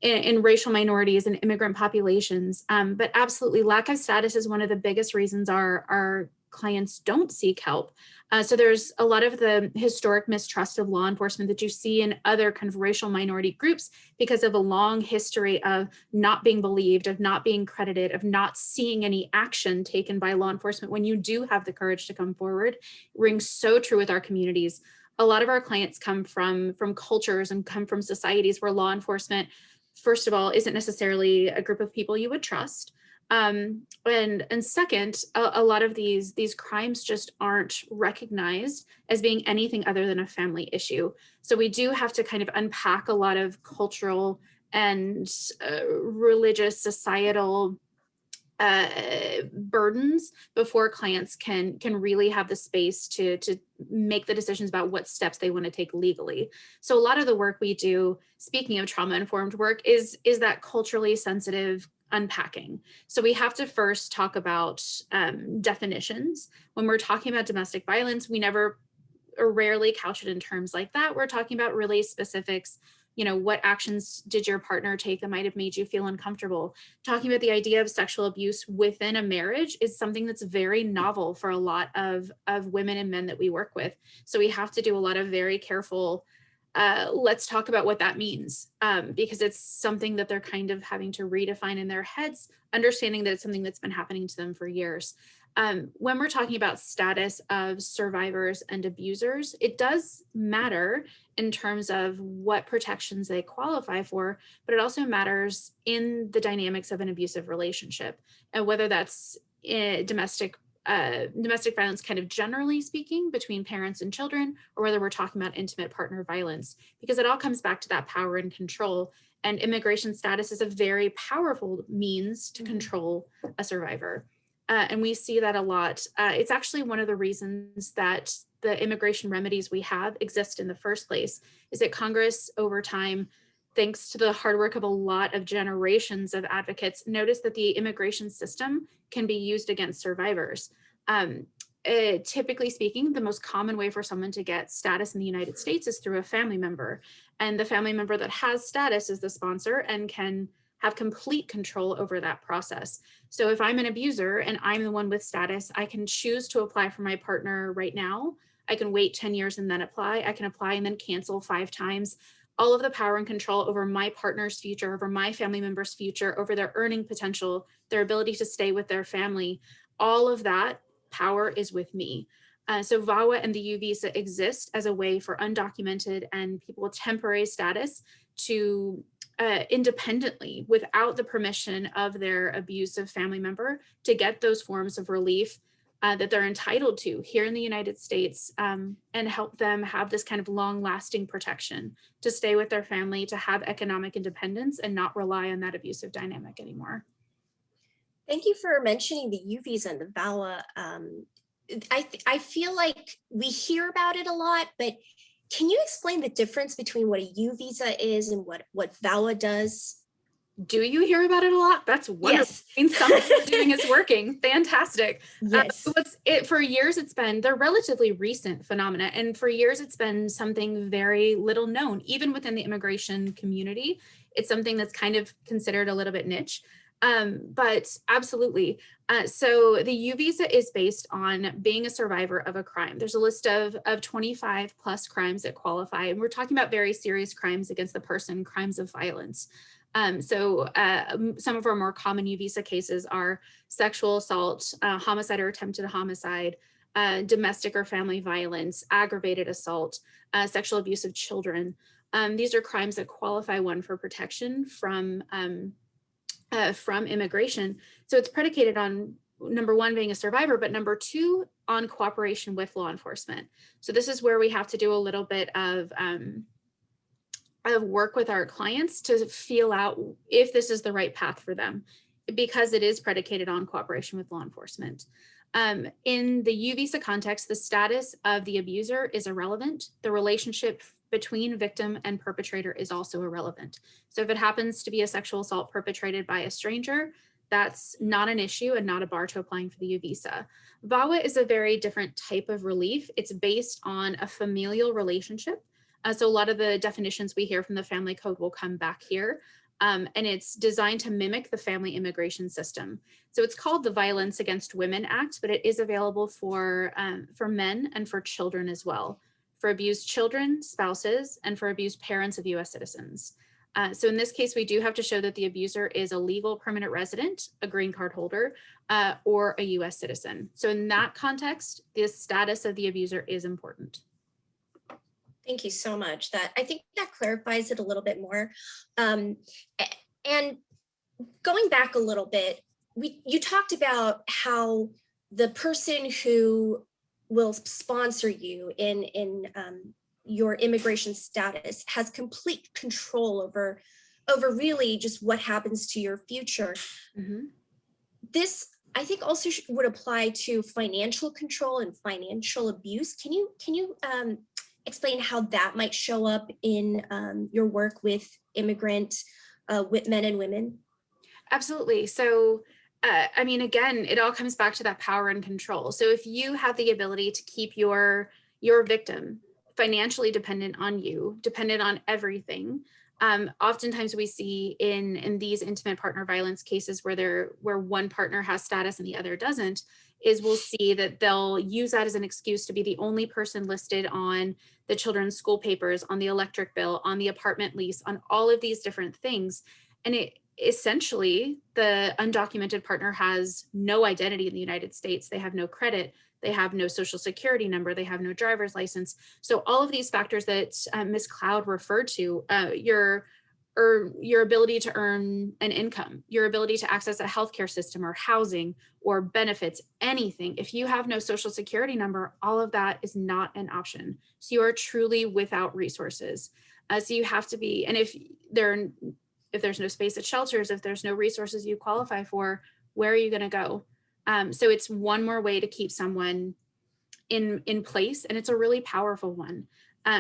in racial minorities and immigrant populations. But absolutely, lack of status is one of the biggest reasons our clients don't seek help. So there's a lot of the historic mistrust of law enforcement that you see in other kind of racial minority groups because of a long history of not being believed, of not being credited, of not seeing any action taken by law enforcement when you do have the courage to come forward. It rings so true with our communities. A lot of our clients come from cultures and come from societies where law enforcement, first of all, isn't necessarily a group of people you would trust. And second, a lot of these crimes just aren't recognized as being anything other than a family issue. So we do have to kind of unpack a lot of cultural and religious, societal burdens before clients can really have the space to make the decisions about what steps they want to take legally. So a lot of the work we do, speaking of trauma-informed work, is that culturally sensitive unpacking. So we have to first talk about definitions. When we're talking about domestic violence, we never or rarely couch it in terms like that. We're talking about really specifics. What actions did your partner take that might have made you feel uncomfortable? Talking about the idea of sexual abuse within a marriage is something that's very novel for a lot of women and men that we work with. So we have to do a lot of very careful, let's talk about what that means, because it's something that they're kind of having to redefine in their heads, understanding that it's something that's been happening to them for years. When we're talking about status of survivors and abusers, it does matter in terms of what protections they qualify for, but it also matters in the dynamics of an abusive relationship, and whether that's domestic violence kind of generally speaking between parents and children, or whether we're talking about intimate partner violence, because it all comes back to that power and control. And immigration status is a very powerful means to control a survivor. And we see that a lot. It's actually one of the reasons that the immigration remedies we have exist in the first place, is that Congress over time, thanks to the hard work of a lot of generations of advocates, noticed that the immigration system can be used against survivors. Typically speaking, the most common way for someone to get status in the United States is through a family member. And the family member that has status is the sponsor and can have complete control over that process. So if I'm an abuser and I'm the one with status, I can choose to apply for my partner right now. I can wait 10 years and then apply. I can apply and then cancel 5 times. All of the power and control over my partner's future, over my family member's future, over their earning potential, their ability to stay with their family, all of that power is with me. So VAWA and the U visa exist as a way for undocumented and people with temporary status to independently, without the permission of their abusive family member, to get those forms of relief that they're entitled to here in the United States, and help them have this kind of long-lasting protection to stay with their family, to have economic independence and not rely on that abusive dynamic anymore. Thank you for mentioning the U visa and the VAWA. I feel like we hear about it a lot, but can you explain the difference between what a U visa is and what VAWA does? Do you hear about it a lot? That's wonderful. Yes. I mean, something you're doing is working. Fantastic. Yes. For years, they're relatively recent phenomena. And for years, it's been something very little known, even within the immigration community. It's something that's kind of considered a little bit niche. But absolutely. So the U visa is based on being a survivor of a crime. There's a list of 25 plus crimes that qualify. And we're talking about very serious crimes against the person, crimes of violence. Some of our more common U visa cases are sexual assault, homicide or attempted homicide, domestic or family violence, aggravated assault, sexual abuse of children. These are crimes that qualify one for protection from immigration. So it's predicated on, number one, being a survivor, but number two, on cooperation with law enforcement. So this is where we have to do a little bit of work with our clients to feel out if this is the right path for them, because it is predicated on cooperation with law enforcement. In the U visa context, the status of the abuser is irrelevant. The relationship between victim and perpetrator is also irrelevant. So if it happens to be a sexual assault perpetrated by a stranger, that's not an issue and not a bar to applying for the U visa. VAWA is a very different type of relief. It's based on a familial relationship. So a lot of the definitions we hear from the family code will come back here. And it's designed to mimic the family immigration system. So it's called the Violence Against Women Act, but it is available for men and for children as well, for abused children, spouses, and for abused parents of US citizens. So in this case, we do have to show that the abuser is a legal permanent resident, a green card holder, or a US citizen. So in that context, the status of the abuser is important. Thank you so much. I think that clarifies it a little bit more. And going back a little bit, you talked about how the person who will sponsor you in your immigration status has complete control over really just what happens to your future. Mm-hmm. This, I think, also would apply to financial control and financial abuse. Can you explain how that might show up in your work with immigrant with men and women? Absolutely. So, I mean, again, it all comes back to that power and control. So if you have the ability to keep your victim financially dependent on you, dependent on everything, oftentimes we see in these intimate partner violence cases where one partner has status and the other doesn't, is we'll see that they'll use that as an excuse to be the only person listed on the children's school papers, on the electric bill, on the apartment lease, on all of these different things. And essentially the undocumented partner has no identity in the United States. They have no credit. They have no social security number. They have no driver's license. So all of these factors that Ms. Cloud referred to, your ability to earn an income, your ability to access a healthcare system or housing or benefits, anything. If you have no social security number, all of that is not an option. So you are truly without resources. So you have to be, and if there's no space at shelters, if there's no resources you qualify for, where are you going to go? So it's one more way to keep someone in place, and it's a really powerful one.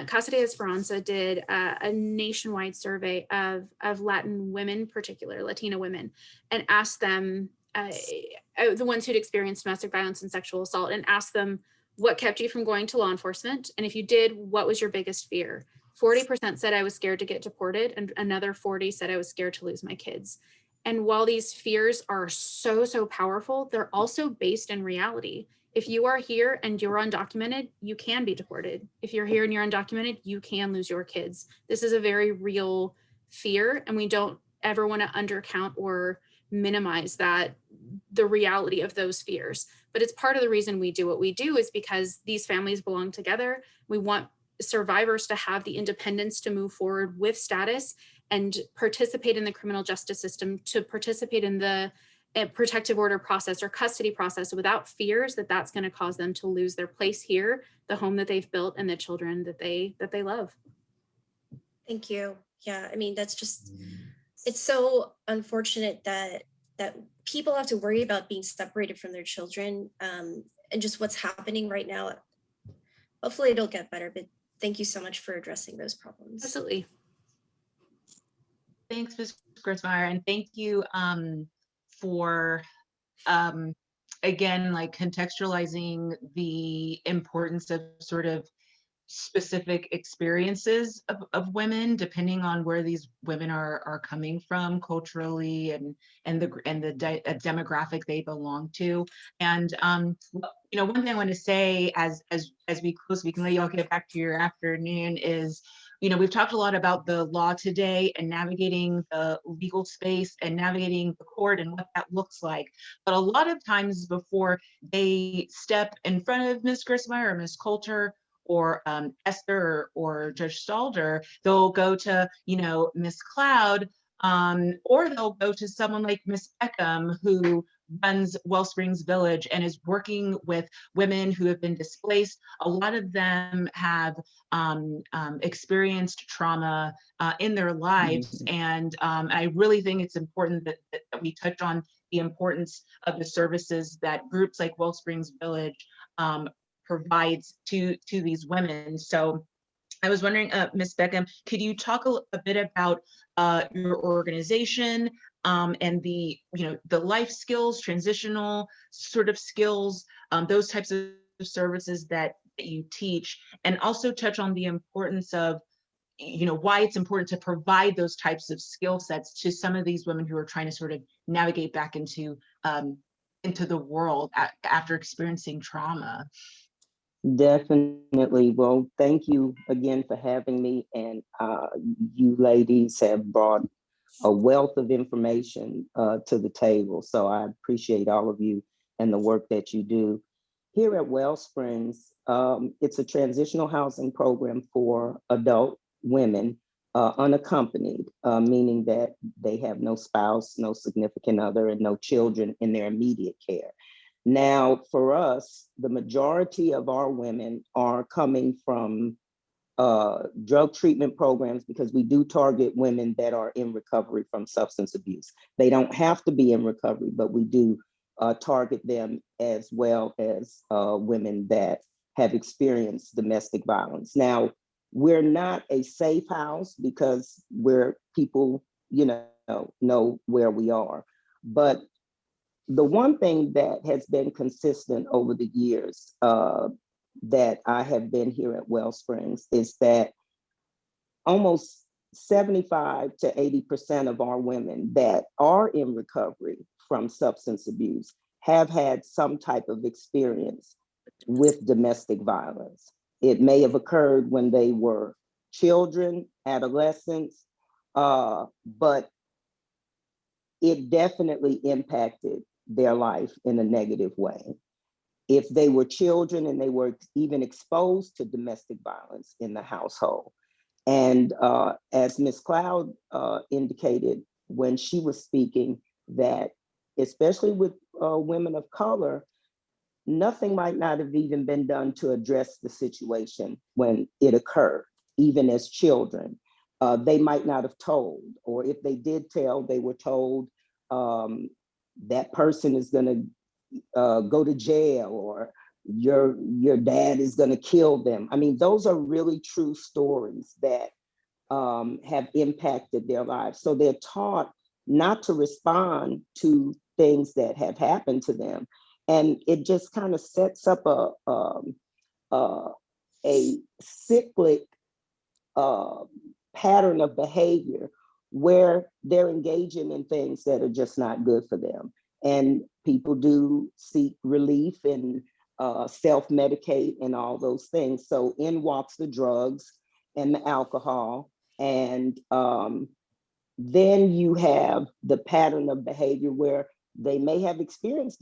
Casa de Esperanza did a nationwide survey of Latin women, particular Latina women, and asked them, the ones who'd experienced domestic violence and sexual assault, and asked them what kept you from going to law enforcement, and if you did, what was your biggest fear? 40% said I was scared to get deported, and another 40 said I was scared to lose my kids. And while these fears are so powerful, they're also based in reality. If you are here and you're undocumented, you can be deported. If you're here and you're undocumented, you can lose your kids. This is a very real fear, and we don't ever want to undercount or minimize that, the reality of those fears. But it's part of the reason we do what we do, is because these families belong together. We want survivors to have the independence to move forward with status and participate in the criminal justice system, to participate in the protective order process or custody process without fears that that's going to cause them to lose their place here, the home that they've built, and the children that they love. Thank you. Yeah, I mean, that's just, it's so unfortunate that people have to worry about being separated from their children, and just what's happening right now. Hopefully it'll get better, but thank you so much for addressing those problems. Absolutely. Thanks, Ms. Griesmyer, and thank you for again, like contextualizing the importance of sort of specific experiences of women, depending on where these women are coming from culturally and the demographic they belong to. And one thing I want to say as we close, we can let you all get back to your afternoon, is we've talked a lot about the law today and navigating the legal space and navigating the court and what that looks like. But a lot of times before they step in front of Ms. Griesmyer or Ms. Colter or Esther or Judge Stalder, they'll go to, Ms. Cloud, or they'll go to someone like Ms. Beckham, who runs Wellsprings Village and is working with women who have been displaced. A lot of them have experienced trauma in their lives. And I really think it's important that we touch on the importance of the services that groups like Wellsprings Village provides to these women. So I was wondering, Ms. Beckham, could you talk a bit about your organization and the life skills, transitional sort of skills, those types of services that you teach, and also touch on the importance of why it's important to provide those types of skill sets to some of these women who are trying to sort of navigate back into the world after experiencing trauma. Definitely. Well, thank you again for having me. And you ladies have brought a wealth of information to the table. So I appreciate all of you and the work that you do. Here at Wellsprings, it's a transitional housing program for adult women, unaccompanied, meaning that they have no spouse, no significant other, and no children in their immediate care. Now, for us, the majority of our women are coming from drug treatment programs, because we do target women that are in recovery from substance abuse. They don't have to be in recovery, but we do target them, as well as women that have experienced domestic violence. Now, we're not a safe house because people, know where we are. But the one thing that has been consistent over the years that I have been here at Wellsprings is that almost 75 to 80% of our women that are in recovery from substance abuse have had some type of experience with domestic violence. It may have occurred when they were children, adolescents, but it definitely impacted their life in a negative way. If they were children and they were even exposed to domestic violence in the household. And as Ms. Cloud indicated when she was speaking, that especially with women of color, nothing might not have even been done to address the situation when it occurred, even as children. They might not have told, or if they did tell, they were told that person is going to go to jail, or your dad is going to kill them. I mean, those are really true stories that have impacted their lives. So they're taught not to respond to things that have happened to them. And it just kind of sets up a cyclic pattern of behavior where they're engaging in things that are just not good for them. And people do seek relief and self-medicate and all those things. So in walks the drugs and the alcohol. And then you have the pattern of behavior where they may have experienced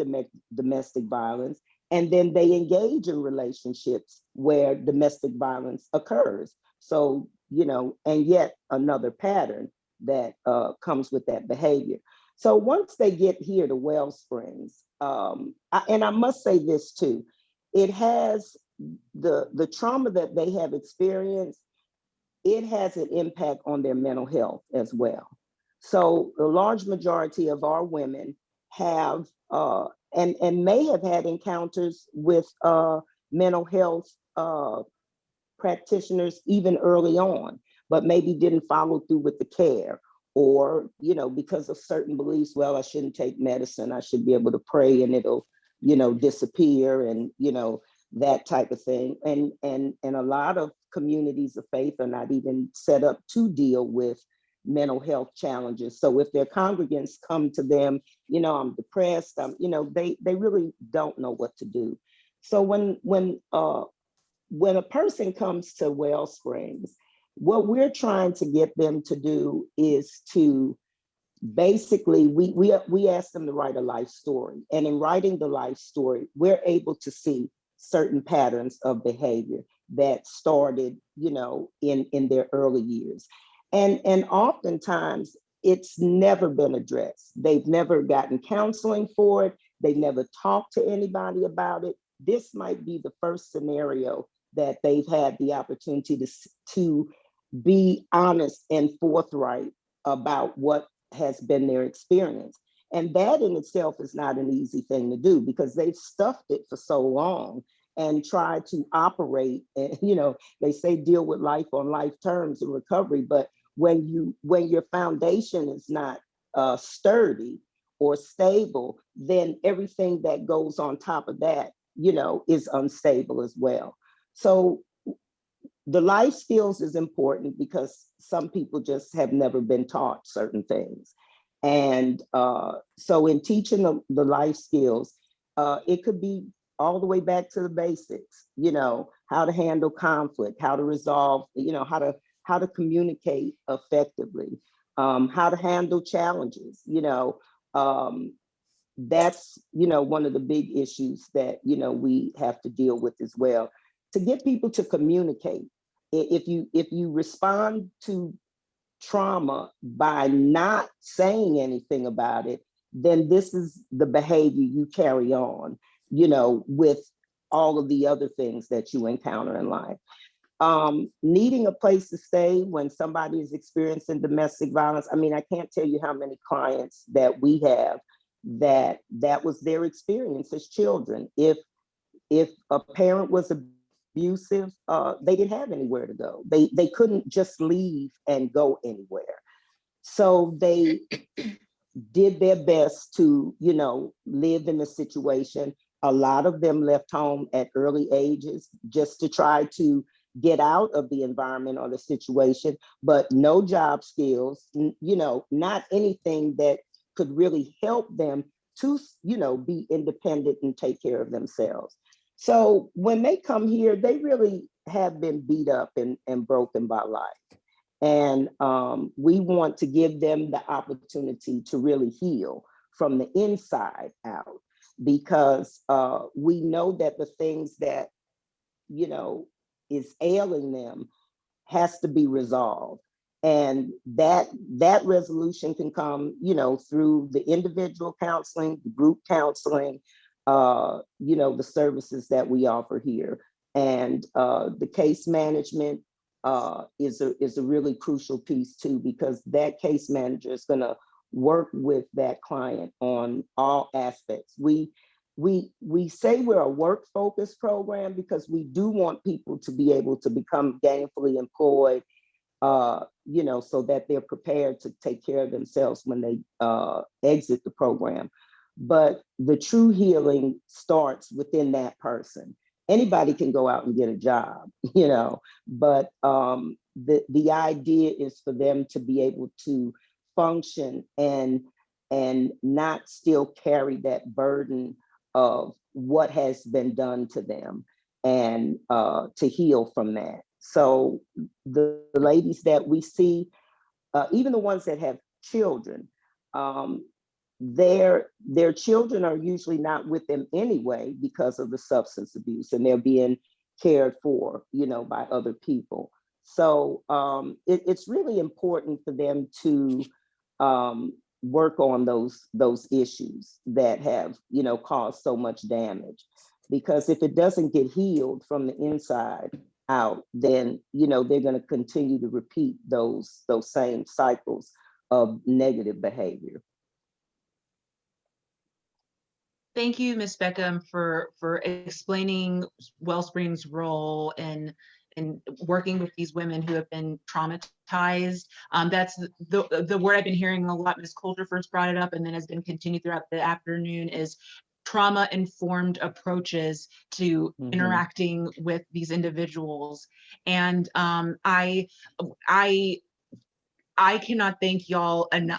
domestic violence, and then they engage in relationships where domestic violence occurs. So, you know, and yet another pattern that comes with that behavior. So once they get here to Wellsprings, and I must say this too, it has the trauma that they have experienced, it has an impact on their mental health as well. So the large majority of our women have and may have had encounters with mental health practitioners even early on, but maybe didn't follow through with the care, or, you know, because of certain beliefs, well, I shouldn't take medicine, I should be able to pray and it'll, you know, disappear, and, you know, that type of thing. And a lot of communities of faith are not even set up to deal with mental health challenges. So if their congregants come to them, you know, I'm depressed, you know, they really don't know what to do. So when a person comes to Wellsprings, what we're trying to get them to do is to basically, we ask them to write a life story. And in writing the life story, we're able to see certain patterns of behavior that started, you know, in their early years. And oftentimes it's never been addressed. They've never gotten counseling for it. They've never talked to anybody about it. This might be the first scenario that they've had the opportunity to be honest and forthright about what has been their experience. And that in itself is not an easy thing to do, because they've stuffed it for so long and tried to operate. And, you know, they say deal with life on life terms in recovery, but when your foundation is not sturdy or stable, then everything that goes on top of that, you know, is unstable as well. So the life skills is important because some people just have never been taught certain things. And so in teaching the life skills, it could be all the way back to the basics, you know, how to handle conflict, how to resolve, you know, how to communicate effectively, how to handle challenges, you know. That's, you know, one of the big issues that, you know, we have to deal with as well, to get people to communicate. If you respond to trauma by not saying anything about it, then this is the behavior you carry on, you know, with all of the other things that you encounter in life. Needing a place to stay when somebody is experiencing domestic violence. I mean, I can't tell you how many clients that we have that was their experience as children. If a parent was abusive, they didn't have anywhere to go. They couldn't just leave and go anywhere. So they did their best to, you know, live in the situation. A lot of them left home at early ages just to try to get out of the environment or the situation, but no job skills, you know, not anything that could really help them to, you know, be independent and take care of themselves. So when they come here, they really have been beat up and broken by life. And we want to give them the opportunity to really heal from the inside out, because we know that the things that, you know, is ailing them has to be resolved. And that resolution can come, you know, through the individual counseling, the group counseling, you know, the services that we offer here. And the case management is a really crucial piece too, because that case manager is going to work with that client on all aspects. We say we're a work-focused program because we do want people to be able to become gainfully employed, you know, so that they're prepared to take care of themselves when they exit the program. But the true healing starts within that person. Anybody can go out and get a job, you know, but the idea is for them to be able to function and not still carry that burden of what has been done to them, and to heal from that. So the ladies that we see, even the ones that have children, their children are usually not with them anyway because of the substance abuse, and they're being cared for, you know, by other people. So it's really important for them to work on those issues that have, you know, caused so much damage. Because if it doesn't get healed from the inside out, then, you know, they're going to continue to repeat those same cycles of negative behavior. Thank you, Ms. Beckham, for explaining Wellsprings' role in working with these women who have been traumatized. That's the word I've been hearing a lot. Ms. Colter first brought it up, and then has been continued throughout the afternoon, is trauma-informed approaches to interacting with these individuals. And I cannot thank y'all. And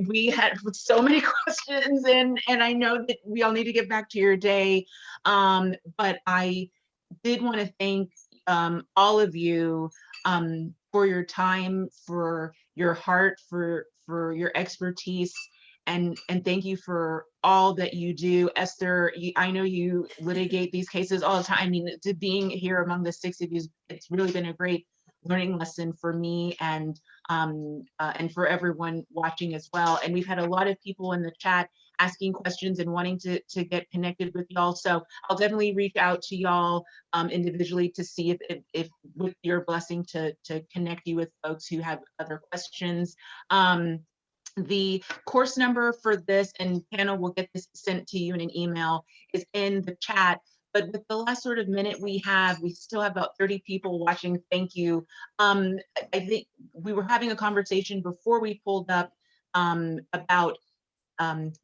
we had so many questions, and I know that we all need to get back to your day. But I did want to thank all of you for your time, for your heart, for your expertise, and thank you for all that you do. Esther, I know you litigate these cases all the time. I mean, to being here among the six of you, it's really been a great learning lesson for me, and for everyone watching as well. And we've had a lot of people in the chat asking questions and wanting to get connected with y'all. So I'll definitely reach out to y'all individually to see if with your blessing to connect you with folks who have other questions. The course number for this, and panel will get this sent to you in an email, is in the chat. But with the last sort of minute we still have about 30 people watching. Thank you. I think we were having a conversation before we pulled up about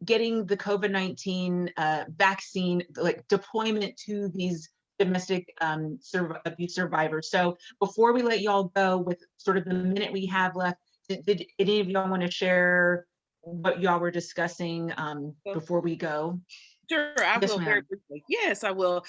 getting the COVID-19 vaccine, like deployment to these domestic abuse survivors. So before we let y'all go, with sort of the minute we have left, did any of y'all want to share what y'all were discussing before we go? Sure, I Yes, will very ma'am. briefly. Yes, I will.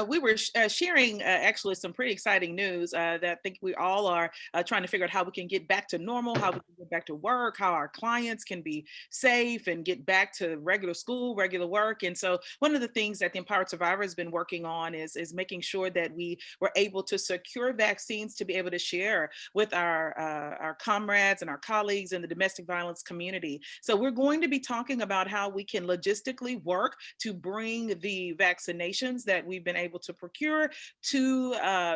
We were sharing actually some pretty exciting news that I think we all are trying to figure out how we can get back to normal, how we can get back to work, how our clients can be safe and get back to regular school, regular work. And so one of the things that the Empowered Survivor has been working on is making sure that we were able to secure vaccines to be able to share with our comrades and our colleagues in the domestic violence community. So we're going to be talking about how we can logistically work to bring the vaccinations that we've been able to procure to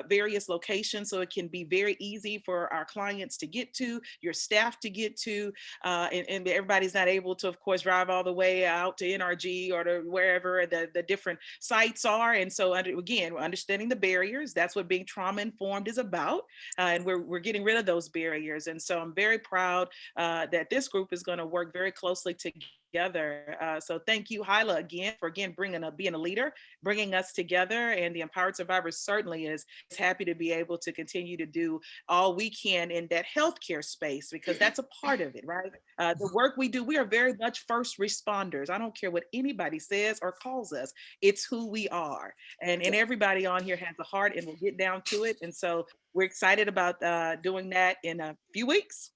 various locations, so it can be very easy for our clients to get to, your staff to get to, and everybody's not able to, of course, drive all the way out to NRG or to wherever the different sites are. And so again, we're understanding the barriers. That's what being trauma informed is about, and we're getting rid of those barriers. And so I'm very proud that this group is going to work very closely together together. So thank you, Hyla, again for being a leader, bringing us together. And the Empowered Survivors certainly is happy to be able to continue to do all we can in that healthcare space, because that's a part of it, right? The work we do, we are very much first responders. I don't care what anybody says or calls us. It's who we are. And everybody on here has a heart, and we'll get down to it. And so we're excited about doing that in a few weeks.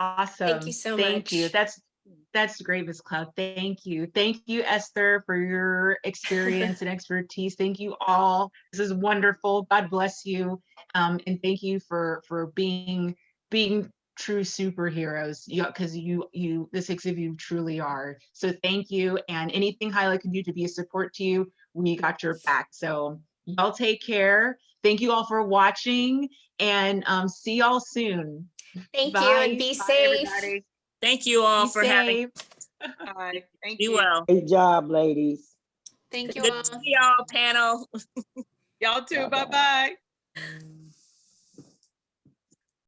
Awesome. Thank you so much. Thank you. That's great, Ms. Cloud. Thank you. Thank you, Esther, for your experience and expertise. Thank you all. This is wonderful. God bless you. And thank you for being true superheroes. Because the six of you truly are. So thank you. And anything Hyla can do to be a support to you, we got your back. So y'all take care. Thank you all for watching, and see y'all soon. Thank Bye. you, and be Bye, safe. everybody. Thank you all Be for having. safe. Bye. Thank Be you. well. Great job, ladies. Thank you Good all. to see y'all, panel. Y'all too. Bye-bye. Bye-bye.